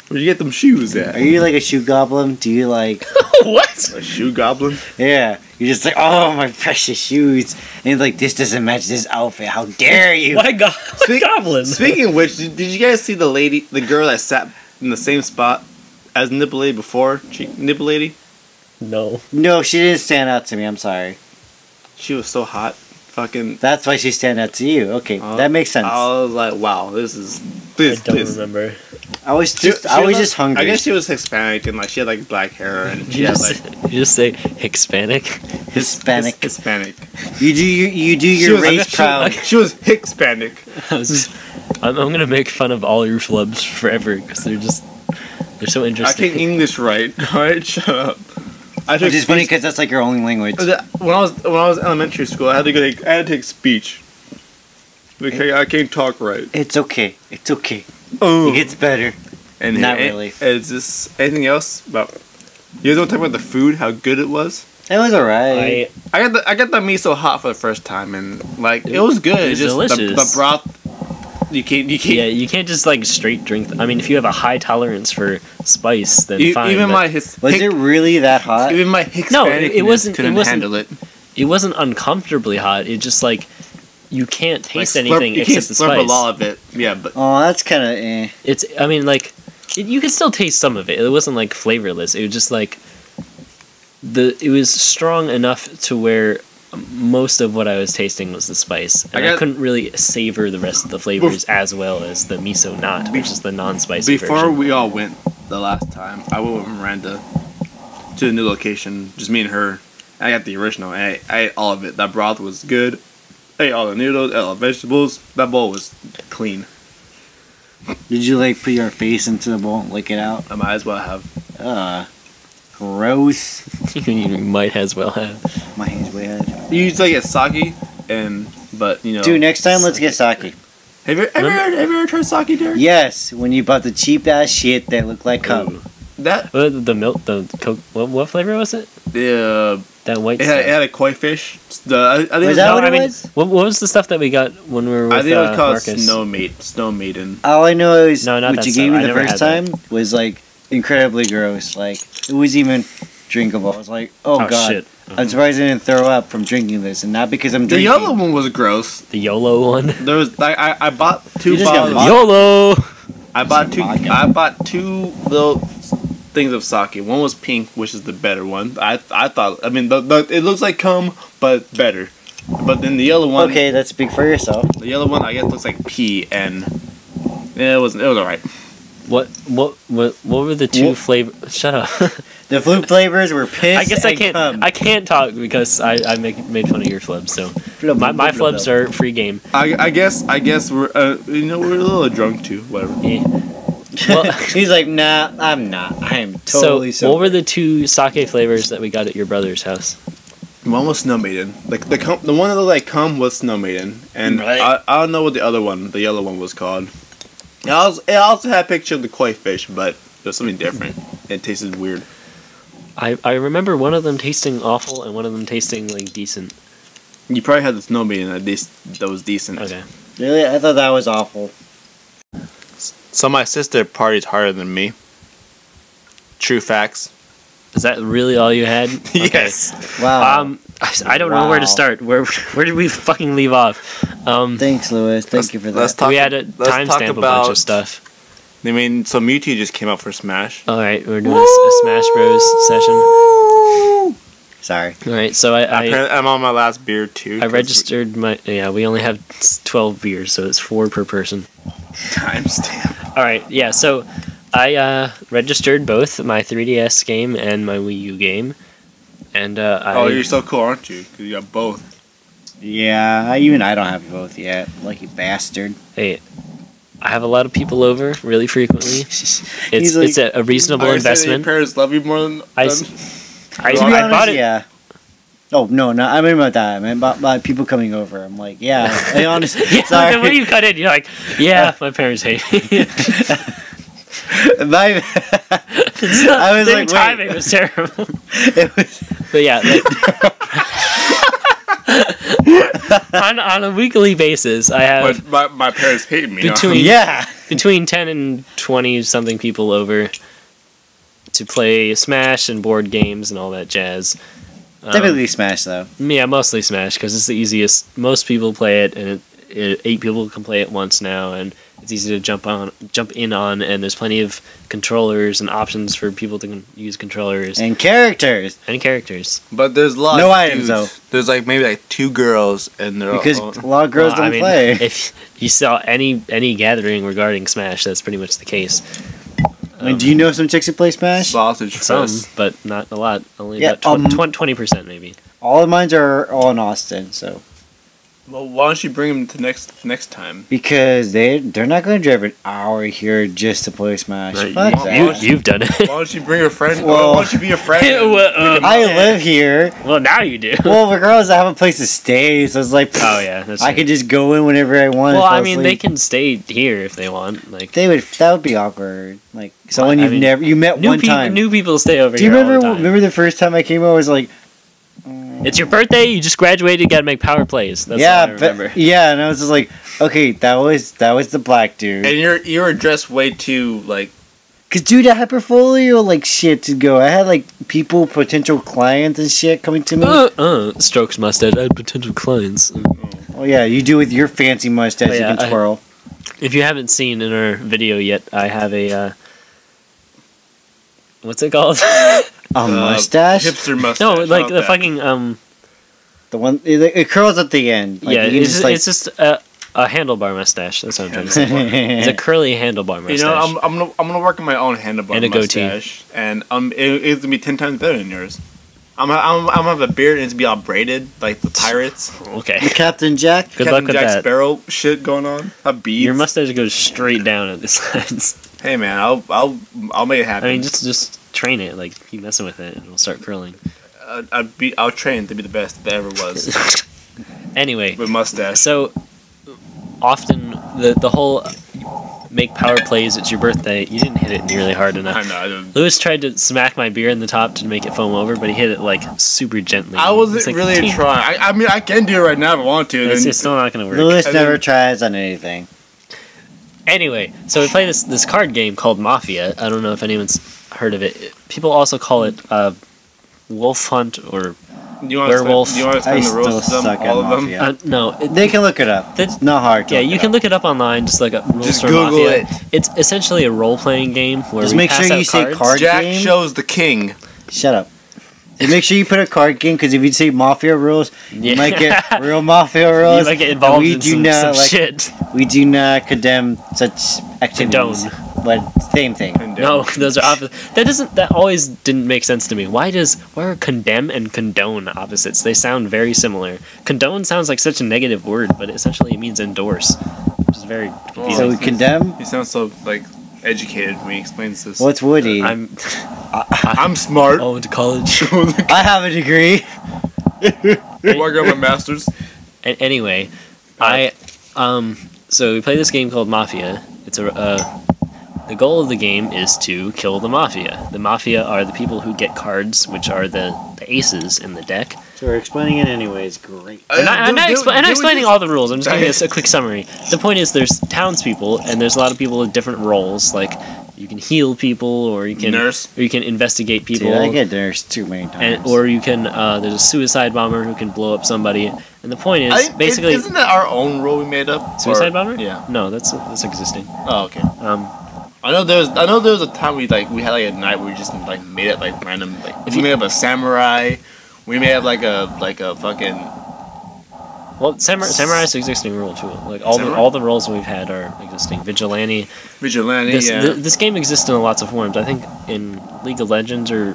Where'd you get them shoes at? Are you like a shoe goblin? Do you like What? A shoe goblin? yeah. You're just like, oh my precious shoes. And he's like, this doesn't match this outfit. How dare you? Why goblin? Speaking of which, did you guys see the girl that sat in the same spot as Nipple Lady before? Nipple Lady? No. No, she didn't stand out to me, I'm sorry. She was so hot. Fucking. That's why she stand out to you. Okay, that makes sense. I was like, wow, this is. I don't remember. I was just hungry. I guess she was Hispanic and like she had like black hair and she had like you just say Hispanic. Hispanic. You do She your was- race proud. She was Hispanic. I'm gonna make fun of all your flubs forever because they're so I interesting. can't English right. Alright, shut up. Which is funny because that's like your only language. When I was in elementary school, I had to take speech. Because I can't talk right. It's okay. It's okay. Oh. It gets better. And Not really. Is this anything else about? You guys want to talk about the food? How good it was? It was alright. I got the miso hot for the first time, and like it was good. It was just delicious. The broth. You can't. Yeah, you can't just like straight drink. I mean, if you have a high tolerance for spice, then fine. Even but Was it really that hot? Even my Hispanic it wasn't. couldn't handle it. It wasn't uncomfortably hot. It just like you can't taste Like, anything you except can't the slurp spice. a lot of it. Yeah, but Oh, that's kind of eh. It's. I mean, like you could still taste some of it. It wasn't like flavorless. It was just like it was strong enough to where most of what I was tasting was the spice, and I couldn't really savor the rest of the flavors as well as the miso not, which is the non-spicy before version. we all went the last time, I went with Miranda to the new location, just me and her. I got the original, and I ate all of it. That broth was good. I ate all the noodles, ate all the vegetables. That bowl was clean. Did you like put your face into the bowl and lick it out? I might as well have. Gross. You might as well have. My hands way ahead. You usually get sake, but you know. Dude, next time let's get sake. Have you ever tried sake, Derek? Yes, when you bought the cheap ass shit that looked like cum. Ooh. That The milk, the Coke. What flavor was it? That white it stuff. had a koi fish. I think Was that what it was? What was the stuff that we got when we were with I think it was called Marcus? Snow Maiden. All I know is No, not what that you stuff. gave me I the never first had time was like incredibly gross. Like it was even drinkable. I was like, oh god. Shit. I'm surprised I didn't throw up from drinking this, and not because I'm The drinking. yellow one was gross. The YOLO one. There was I bought two You just got bottles. YOLO. I bought two. Vodka. I bought two little things of sake. One was pink, which is the better one. I thought. I mean, it looks like cum, but better. But then the yellow one. Okay, that's speak for yourself. The yellow one, I guess, looks like pee, and it was alright. What were the two flavors? Shut up. The food flavors were piss. I guess I and can't. cum. I can't talk because I made fun of your flubs. So Flub, my flub, flub, flubs flub. are free game. I guess we're we're a little drunk too. Whatever. Eh. Well, He's like, nah, I'm not. I am so totally sober. what were the two sake flavors that we got at your brother's house? One was Snow Maiden. Like the one that looked like cum was Snow Maiden, and Right. I don't know what the other one, the yellow one, was called. It also had a picture of the koi fish, but it was something different. It tasted weird. I remember one of them tasting awful and one of them tasting like decent. You probably had the Snow Maiden that was decent. Okay. Really, I thought that was awful. So my sister parties harder than me. True facts. Is that really all you had? Okay. Yes. Wow. I don't know where to Wow. start. Where did we fucking leave off? Thanks, Lewis. Thank you for let's that. talk- We had to let's talk timestamp a bunch about- of stuff. I mean, so Mewtwo just came out for Smash. All right, we're doing a Smash Bros. session. Sorry. All right, so I'm on my last beer too. I registered my we only have 12 beers, so it's 4 per person. Timestamp. All right, yeah, so I registered both my 3DS game and my Wii U game, and Oh, you're so cool, aren't you? Because you got both. Yeah, even I don't have both yet. Lucky bastard. hey, I have a lot of people over really frequently. It's like- it's a reasonable Your investment. parents love you more than I them? I To be honest, bought it. yeah. Oh no, no, I mean about that. I meant about people coming over. I'm like, yeah. I honestly, Yeah, sorry. then when you cut in, you're like, yeah, my parents hate me. My, I was the like, timing wait. was terrible. It was, But yeah, on a weekly basis, I have But my parents hate me. Between- yeah. between 10 and 20 something people over to play Smash and board games and all that jazz. Typically Smash though. Yeah, mostly Smash because it's the easiest. Most people play it, and 8 people can play it once now, and it's easy to jump in on, and there's plenty of controllers and options for people to use controllers And characters. and characters. But there's a lot No of items, dudes. though. There's like maybe like 2 girls and they're Because all, a lot of girls Well, don't play. If you saw any gathering regarding Smash, that's pretty much the case. Do you know some chicks who play Smash? Sausage Some, fest. but not a lot. Only Yeah, about 20% maybe. All of mine are all in Austin, so. Well, why don't you bring them to next time? Because they're not going to drive an hour here just to play Smash. Fuck that. You've done it. Why don't you bring your friend? Well- Why don't you be a friend? I live here. Well, now you do. Well, regardless, I have a place to stay, so it's like, Oh yeah, that's I true. could just go in whenever I want. Well, and fall I mean, they asleep. can stay here if they want. Like That would be awkward. Like someone I mean, you met one time. New people stay over Do you here all the remember? time. Remember the first time I came over? I was like, It's your birthday. You just graduated. You got to make power plays. That's all I remember. yeah, and I was just like, okay, that was the black dude. And you're dressed way too like. Cause dude, I had portfolio like shit to go. I had like potential clients and shit coming to me. Strokes mustache. I had potential clients. Oh yeah, you do with your fancy mustache. Oh, yeah, you can twirl. If you haven't seen in our video yet, I have a what's it called? A mustache. Hipster mustache. No, like How the about fucking The one it curls at the end. Like, yeah, you can it's just a handlebar mustache. That's what I'm trying to say. It's a curly handlebar mustache. You know, I'm gonna work on my own handlebar And a goatee. mustache, and it's gonna be 10 times better than yours. I'm gonna have a beard and it's gonna be all braided like the pirates. Okay. The Captain Jack. Good Captain luck with Jack that. Sparrow shit going on. Have beads. Your mustache goes straight down at the sides. Hey man, I'll make it happen. I mean, just train it. Like keep messing with it, and it'll start curling. I'll train to be the best that ever was Anyway, with mustache. so often the whole make power plays. It's your birthday. You didn't hit it nearly hard enough. I know. I don't- Lewis tried to smack my beer in the top to make it foam over, but he hit it like super gently. I wasn't It's like, really "Ting." trying. I mean, I can do it right now if I want to. It's and- still not going to work. Lewis And never then- tries on anything. Anyway, so we play this card game called Mafia. I don't know if anyone's heard of it. People also call it Wolf Hunt or you want werewolf. You want to I spend the still roast them, suck at all of them? Mafia. no. They can look it up. That's- It's not hard. To Yeah, look you it can up. look it up online. Just like rules Just for Google Mafia. it. It's essentially a role-playing game where Just we make pass sure out you say cards. card Jack game. shows the king. Shut up. Just make sure you put a card game because if you say mafia rules, you Yeah. might get real mafia rules. You might get involved we in do some not like, shit. We do not condemn such activities. Condone. But same thing. No, those are opposite. That always didn't make sense to me. Why are condemn and condone opposites? They sound very similar. Condone sounds like such a negative word, but essentially it means endorse, which is very confusing. So we condemn. He sounds so like educated when he explains this. What's Woody? I'm smart. I went to college. I have a degree. Working on my masters. Anyway, so we play this game called Mafia. It's the goal of the game is to kill the Mafia. The Mafia are the people who get cards, which are the aces in the deck. So we're explaining it anyways. Great. I'm not explaining all the rules. I'm just giving us a quick summary. The point is, there's townspeople, and there's a lot of people with different roles. Like you can heal people, or you can Nurse. or you can investigate people. Dude, I get nursed too many times. And, or you can there's a suicide bomber who can blow up somebody. And the point is basically isn't that our own rule we made up? suicide Or- bomber. Yeah. No, that's existing. Oh, okay. Um, I know there was a time we had like a night where we just like made up like random like If we you- made up a samurai. We made up like a fucking well, samurai is an existing rule too. Like all the roles we've had are existing. Vigilante. vigilante. This game exists in lots of forms. I think in League of Legends or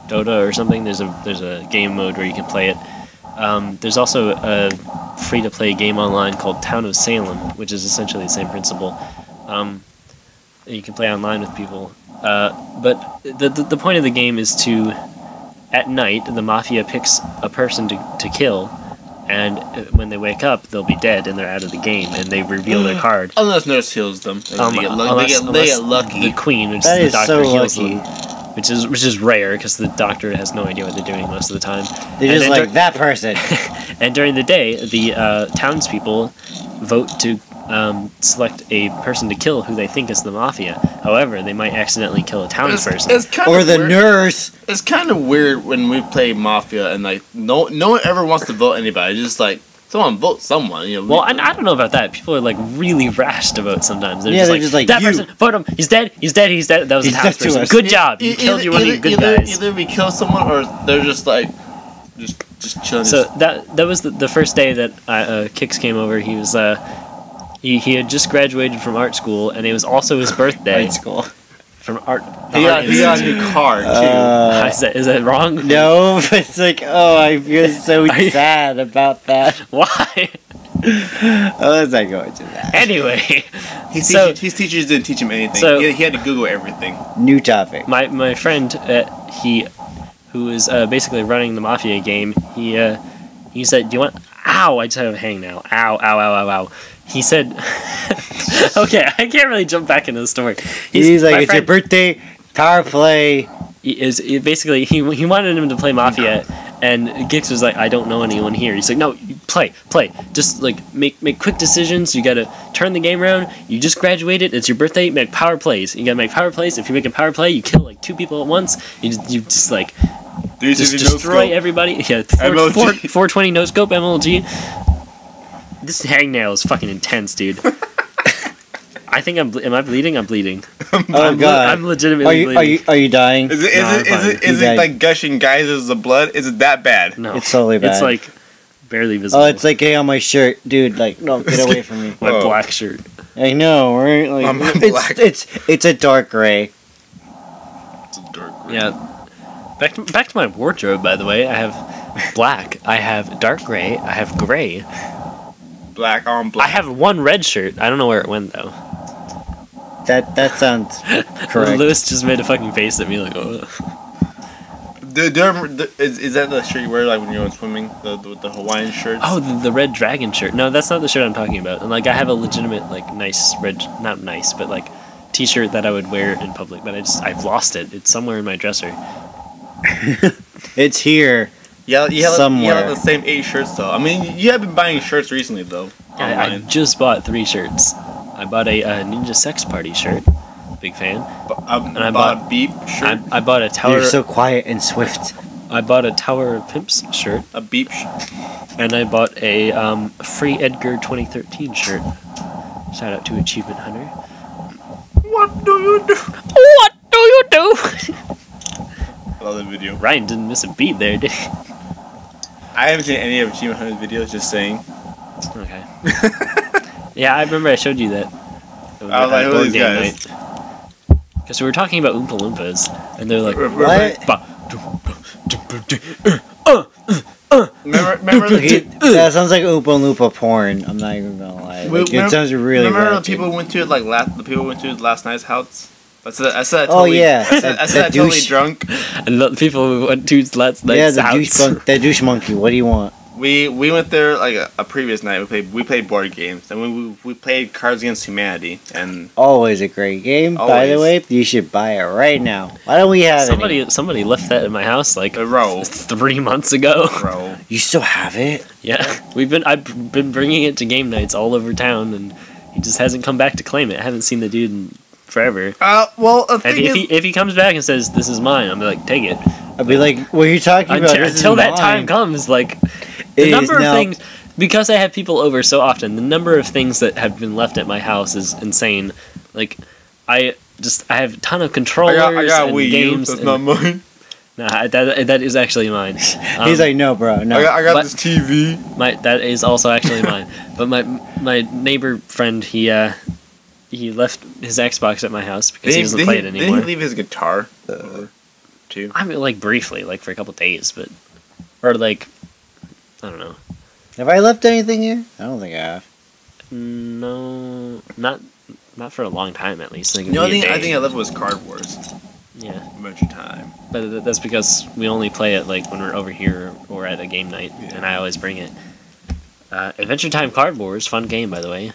Dota or something, there's a game mode where you can play it. There's also a free-to-play game online called Town of Salem, which is essentially the same principle. You can play online with people. But the point of the game is to, at night, the Mafia picks a person to kill, and when they wake up, they'll be dead and they're out of the game, and they reveal their card. Unless nurse heals them, they get Unless lucky. the queen, which That is the is doctor, so heals lucky. them, which is rare because the doctor has no idea what they're doing most of the time. They're And just then like that person. And during the day, the townspeople vote to select a person to kill who they think is the Mafia. However, they might accidentally kill a townsperson. It's kind Or of the weird. nurse. It's kind of weird when we play Mafia and like no one ever wants to vote anybody. It's just like someone vote someone. You know. Well, I don't know about that. People are like really rash to vote sometimes. They're Yeah, they're just just like, that you." person, vote him. He's dead. He's dead. He's dead. That was a He's dead to townsperson. us. Good job. You killed one of your good guys. Either we kill someone or they're just like just chilling. So that was the first day that Kix came over. He was he had just graduated from art school, and it was also his birthday. Art school. from Art. He got a new car too. Is that wrong? No, but it's like, oh, I feel so sad about that. Why? Let's not go into that. Anyway, His teachers didn't teach him anything. So- he had to Google everything. New topic. my friend, who is basically running the Mafia game, he said, "Do you want?" Ow! I just have a hang now. Ow! Ow! Ow! Ow! Ow! He said, "Okay, I can't really jump back into the story." He's like, my it's your friend- birthday, power play. Basically he wanted him to play Mafia, and Gix was like, I don't know anyone here. He's like, no, you play, just like make quick decisions. You gotta turn the game around. You just graduated. It's your birthday. Make power plays. You gotta make power plays. If you make a power play, you kill like 2 people at once. You just like just destroy everybody. Yeah, 420 no scope MLG. This hangnail is fucking intense, dude. I think am I bleeding? I'm bleeding. Oh god! I'm legitimately bleeding. Are you dying? Is it like gushing geysers of blood? Is it that bad? No, it's totally bad. It's like barely visible. Oh, it's like getting on my shirt, dude. Like, no, get away from me. My black shirt. I know, right? Like, it's a dark gray. It's a dark gray. Yeah. Back to my wardrobe, by the way. I have black. I have dark gray. I have gray. Black on black. I have one red shirt. I don't know where it went though. That sounds correct. Lewis just made a fucking face at me like, oh. Is that the shirt you wear like when you're swimming? The Hawaiian shirts? Oh, the red dragon shirt. No, that's not the shirt I'm talking about. And like, I have a legitimate like nice red, not nice, but like t-shirt that I would wear in public. But I've lost it. It's somewhere in my dresser. It's here. Yeah, you have somewhere. the same 8 shirts though. I mean, you have been buying shirts recently though. I just bought 3 shirts. I bought a Ninja Sex Party shirt. Big fan. And I bought a Beep shirt. I bought a Tower. You're so quiet and swift. I bought a Tower of Pimps shirt. A Beep shirt. And I bought a Free Edgar 2013 shirt. Shout out to Achievement Hunter. What do you do? What do you do? I love the video. Ryan didn't miss a beat there, did he? I haven't seen any of Achievement Hunter's videos, just saying. Okay. Yeah, I remember I showed you that. I was like, who are these guys? Because we were talking about Oompa Loompas, and they're like, what? Remember that sounds like Oompa Loompa porn. I'm not even gonna lie. Like, it sounds really. Remember the people who went to it the people who went to last night's house? I said oh yeah, I said totally drunk. And the people who went to last night's house. The douche monkey. What do you want? We went there like a previous night. We played board games, and we played Cards Against Humanity, and always a great game. Always. By the way, you should buy it right now. Why don't we have somebody left that in my house like a row 3 months ago. Row. You still have it? Yeah, I've been bringing it to game nights all over town, and he just hasn't come back to claim it. I haven't seen the dude in forever. Well, if he comes back and says this is mine, I'm like, take it. I'll be like, what are you talking about? Until that time comes, like. The number of things, because I have people over so often, the number of things that have been left at my house is insane. Like, I have a ton of controllers I got and Wii games. U, that's not mine. Nah, that is actually mine. He's like, no, bro, no. I got this TV. That is also actually mine. But my neighbor friend, he left his Xbox at my house because he doesn't play it anymore. Did he leave his guitar? Too? I mean, like briefly, like for a couple days, or like. I don't know. Have I left anything here? I don't think I have. No, not for a long time at least. The only thing I think I left was Card Wars. Yeah. Adventure Time. But that's because we only play it like when we're over here or at a game night, and I always bring it. Adventure Time Card Wars, fun game by the way.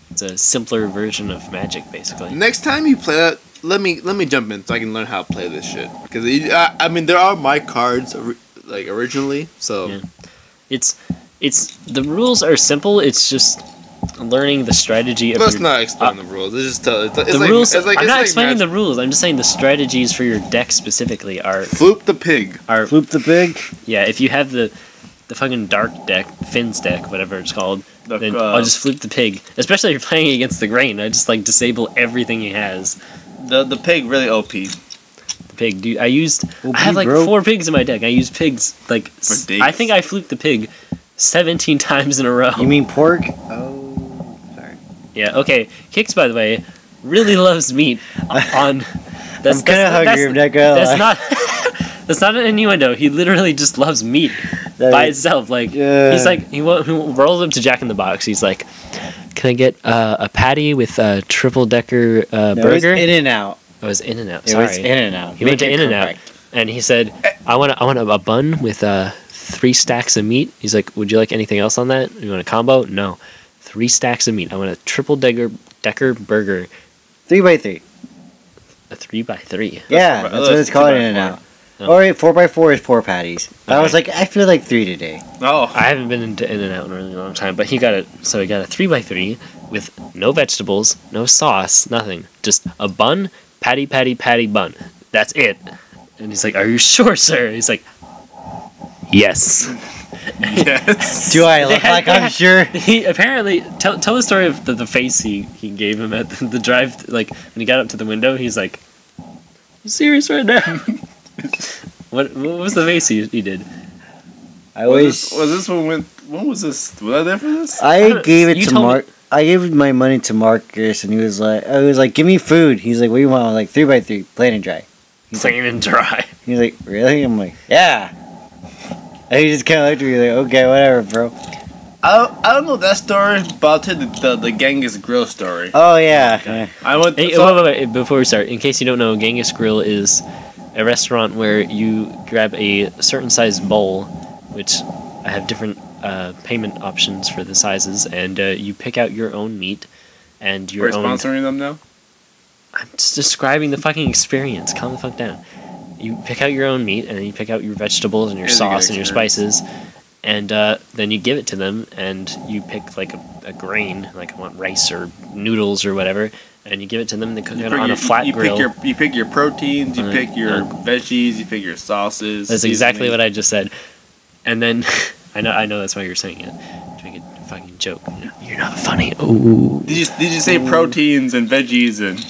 It's a simpler version of Magic, basically. Next time you play that, let me jump in so I can learn how to play this shit. Because I mean, there are my cards like originally, so. Yeah. It's the rules are simple. It's just learning the strategy of. Let's not explain the rules. It's just tell. The rules. I'm not explaining the rules. I'm just saying the strategies for your deck specifically are. Floop the pig. Floop the pig. Yeah, if you have the fucking dark deck, Finn's deck, whatever it's called, then I'll just floop the pig. Especially if you're playing against the grain. I just like disable everything he has. The pig really OP. Pig, dude. I have like 4 pigs in my deck. I use pigs like I think I fluked the pig 17 times in a row. You mean pork? Oh, sorry. Yeah. Okay. Kix, by the way, really loves meat. On I'm kind of hungry. I'm not gonna lie. Not. That's not an innuendo. He literally just loves meat by itself. Like he's like he rolled up to Jack in the Box. He's like, "Can I get a patty with a triple decker burger?" It was In-N-Out. It was In-N-Out. It was In-N-Out. He went to In-N-Out, and he said, "I want a bun with 3 stacks of meat." He's like, "Would you like anything else on that? You want a combo?" No, 3 stacks of meat. I want a triple decker burger. 3x3. A 3x3. Yeah, that's what it's called, In-N-Out. Oh. Or 4x4 is 4 patties. Okay. I was like, I feel like 3 today. Oh, I haven't been into In-N-Out in a really long time, but he got it. So he got a 3x3 with no vegetables, no sauce, nothing. Just a bun, patty, bun. That's it. And he's like, "Are you sure, sir?" He's like, "Yes." yes. Do I look like I'm sure? He apparently tell the story of the face he gave him at the drive. Like when he got up to the window, he's like, "You serious right now?" What was the face he did? Was this when was this? Was I there for this? I gave it to Mark. I gave my money to Marcus, and he was like, "I was like, give me food." He's like, "What do you want?" I was like, 3x3, plain and dry. Plain and dry. He's like, "Really?" I'm like, "Yeah." And he just kind of looked at me like, "Okay, whatever, bro." I don't know that story, but I'll tell the Genghis Grill story. Oh yeah. I went. Hey, wait, before we start, in case you don't know, Genghis Grill is a restaurant where you grab a certain size bowl, which I have different payment options for the sizes, and you pick out your own meat and your own. We're sponsoring them now. I'm just describing the fucking experience. Calm the fuck down. You pick out your own meat, and then you pick out your vegetables and your sauce and your spices, and then you give it to them, and you pick like a grain, like I want rice or noodles or whatever, and you give it to them. And they cook it on a flat grill. You pick your proteins, you pick your veggies, you pick your sauces. That's exactly what I just said. And then I know that's why you're saying it. To make a fucking joke. You're not funny. Ooh. Did you say proteins and veggies and?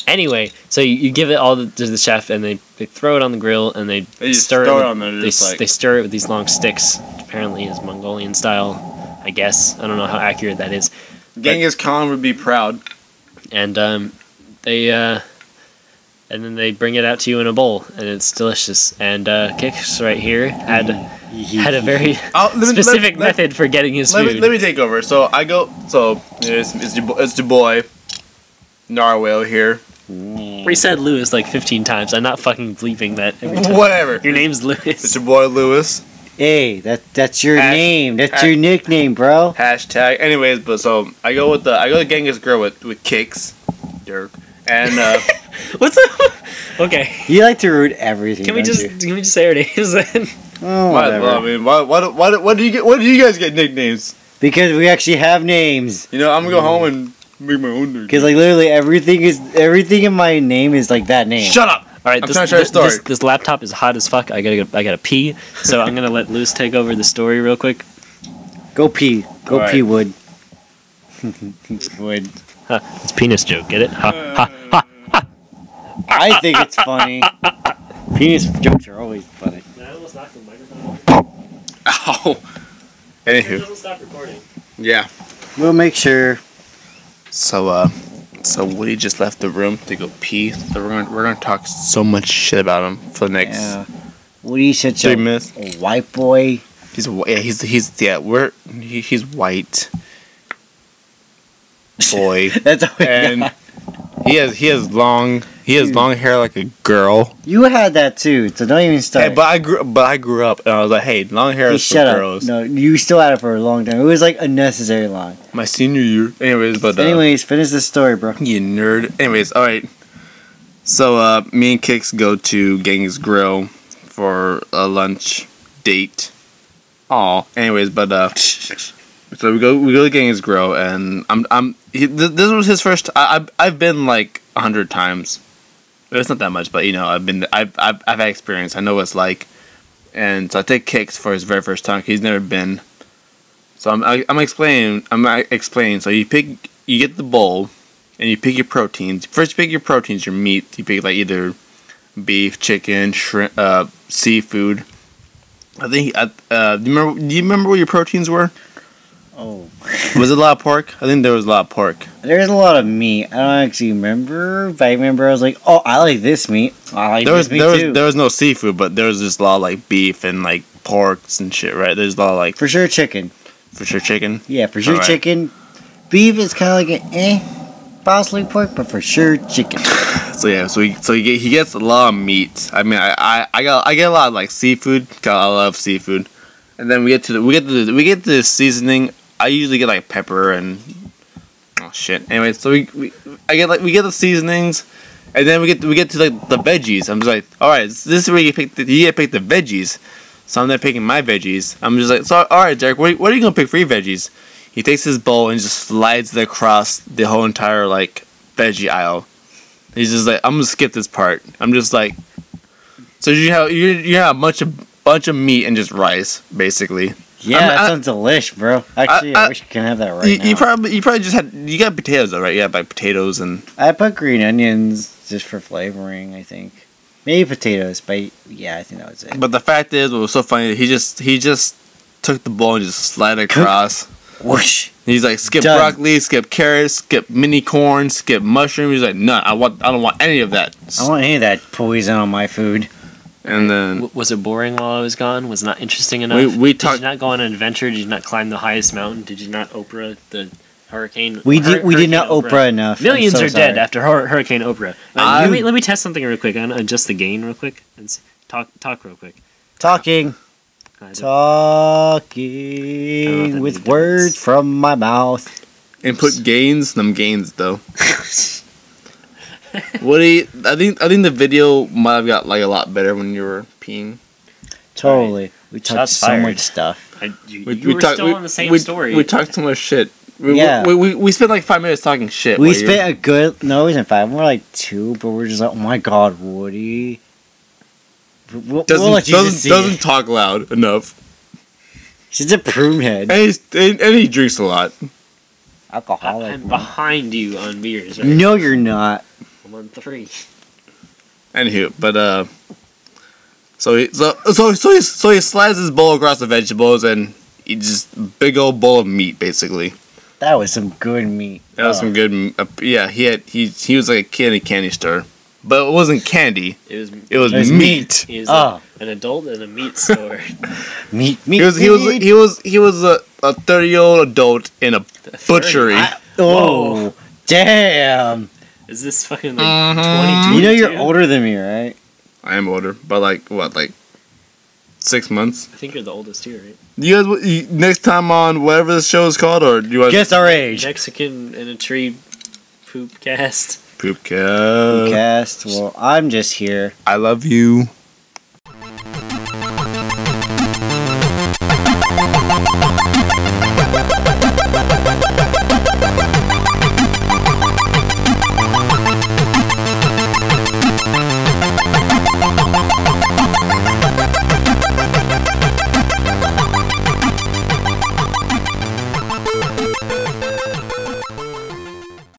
Anyway, so you give it all to the chef, and they throw it on the grill, and they just stir throw it. it on there, They stir it with these long sticks. Apparently, is Mongolian style. I guess I don't know how accurate that is. Genghis Khan would be proud. And then they bring it out to you in a bowl, and it's delicious. And Kix right here had a very specific method for getting his food. Let me take over. So I go. So it's your boy, Narwhal here. We said Lewis like 15 times. I'm not fucking bleeping that every time. Whatever. Your name's Lewis. It's your boy Lewis. Hey, that's your name. That's your nickname, bro. Hashtag. Anyways, but so I go to Genghis Grill with Kix, Dirk, and what's that? Okay. You like to root everything. Can we just say our names then? Oh, whatever. I mean, what do you get? What do you guys get nicknames? Because we actually have names. You know, I'm gonna go home and make my own nickname. Because like literally everything in my name is like that name. Shut up. All right, I'm trying to tell a story. This laptop is hot as fuck. I gotta pee, so I'm gonna let Lewis take over the story real quick. Go pee. Go All pee, right. Wood. Wood. Huh, it's penis joke. Get it? Ha ha ha. I think it's funny. Penis jokes are always funny. I almost knocked the microphone off. Ow. Anywho. Doesn't stop recording. Yeah. We'll make sure. So Woody just left the room to go pee. So we're gonna talk so much shit about him for the next. Yeah. Woody such 3 a minutes. white boy. He's white. Boy. That's all we And got. he has long hair like a girl. You had that too, so don't even start. Hey, but I grew up and I was like, hey, long hair is for shut girls. up. No, you still had it for a long time. It was like unnecessary long. My senior year. Anyways, Finish the story, bro. you nerd. Anyways, alright. So me and Kix go to Genghis Grill for a lunch date. Aw. Anyways, so we go to Genghis Grill and this was his first. I've been like 100 times. It's not that much, but you know, I've had experience. I know what it's like, and so I take Kix for his very first time. He's never been. So I'm explaining. So you get the bowl, and you pick your proteins. First, you pick your proteins, your meat. You pick like either beef, chicken, shrimp, seafood. I think. Do you remember what your proteins were? Oh. Was it a lot of pork? I think there was a lot of pork. There's a lot of meat. I don't actually remember, but I remember I was like, "Oh, I like this meat. I like this meat too." There was no seafood, but there was just a lot of like beef and like porks and shit, right? There's a lot of like For sure, chicken. for sure chicken. Yeah, for sure, Alright. chicken. Beef is kind of like possibly pork, but for sure, chicken. So yeah, he gets a lot of meat. I mean, I get a lot of like seafood. 'Cause I love seafood. And then we get to the seasoning. I usually get like pepper and oh shit. Anyway, so we get the seasonings, and then we get to like the veggies. I'm just like, all right, this is where you get to pick the veggies. So I'm not picking my veggies. I'm just like, so all right, Derek, what are you gonna pick for your veggies? He takes his bowl and just slides it across the whole entire like veggie aisle. He's just like, I'm gonna skip this part. I'm just like, so you have a bunch of meat and just rice, basically. Yeah, that sounds delish, bro. Actually, I wish you can have that right now. You probably just you got potatoes though, right? You got like potatoes and I put green onions just for flavoring, I think. Maybe potatoes, but yeah, I think that was it. But the fact is, what was so funny, he just took the bowl and just slid it across. Whoosh. He's like, skip Done. broccoli, skip carrots, skip mini corn, skip mushroom. He's like, none. I don't want any of that. I don't want any of that poison on my food. And then Was it boring while I was gone? Was it not interesting enough? we Did talked. you not go on an adventure? Did you not climb the highest mountain? Did you not Oprah the hurricane? We did Hurricane not Oprah enough. Millions I'm so are dead sorry. after Hurricane Oprah. Let me test something real quick. I'm gonna adjust the gain real quick and talk real quick. Talking I talking with words from my mouth. Input gains, them gains though. What do you? I think the video might have got like a lot better when you were peeing. Totally. We talked Shots so fired. much stuff. You were still on the same story. We talked so much shit. Yeah. We spent like 5 minutes talking shit. We spent a good, no, it wasn't 5, more like 2, but we're just like, oh my god, Woody. We'll let you just see doesn't it. talk loud enough. She's a prune head. And he drinks a lot. Alcoholic. I'm man. behind you on beers. Right? No, you're not. I'm on 3. Anywho, but so he slides his bowl across the vegetables and he just big old bowl of meat basically. That was some good meat. That was some good. Yeah, he was like a kid in a candy store, but it wasn't candy. It was was meat. He was Oh. an adult in a meat store. Meat. He was a 30-year-old adult in a butchery. Oh, damn. Is this fucking like 22? You know you're older than me, right? I am older, but like what, like 6 months? I think you're the oldest here, right? You guys, next time on whatever this show is called, or do you want Guess our age. Mexican in a tree poop cast. Poop cast? Cast. Well, I'm just here. I love you.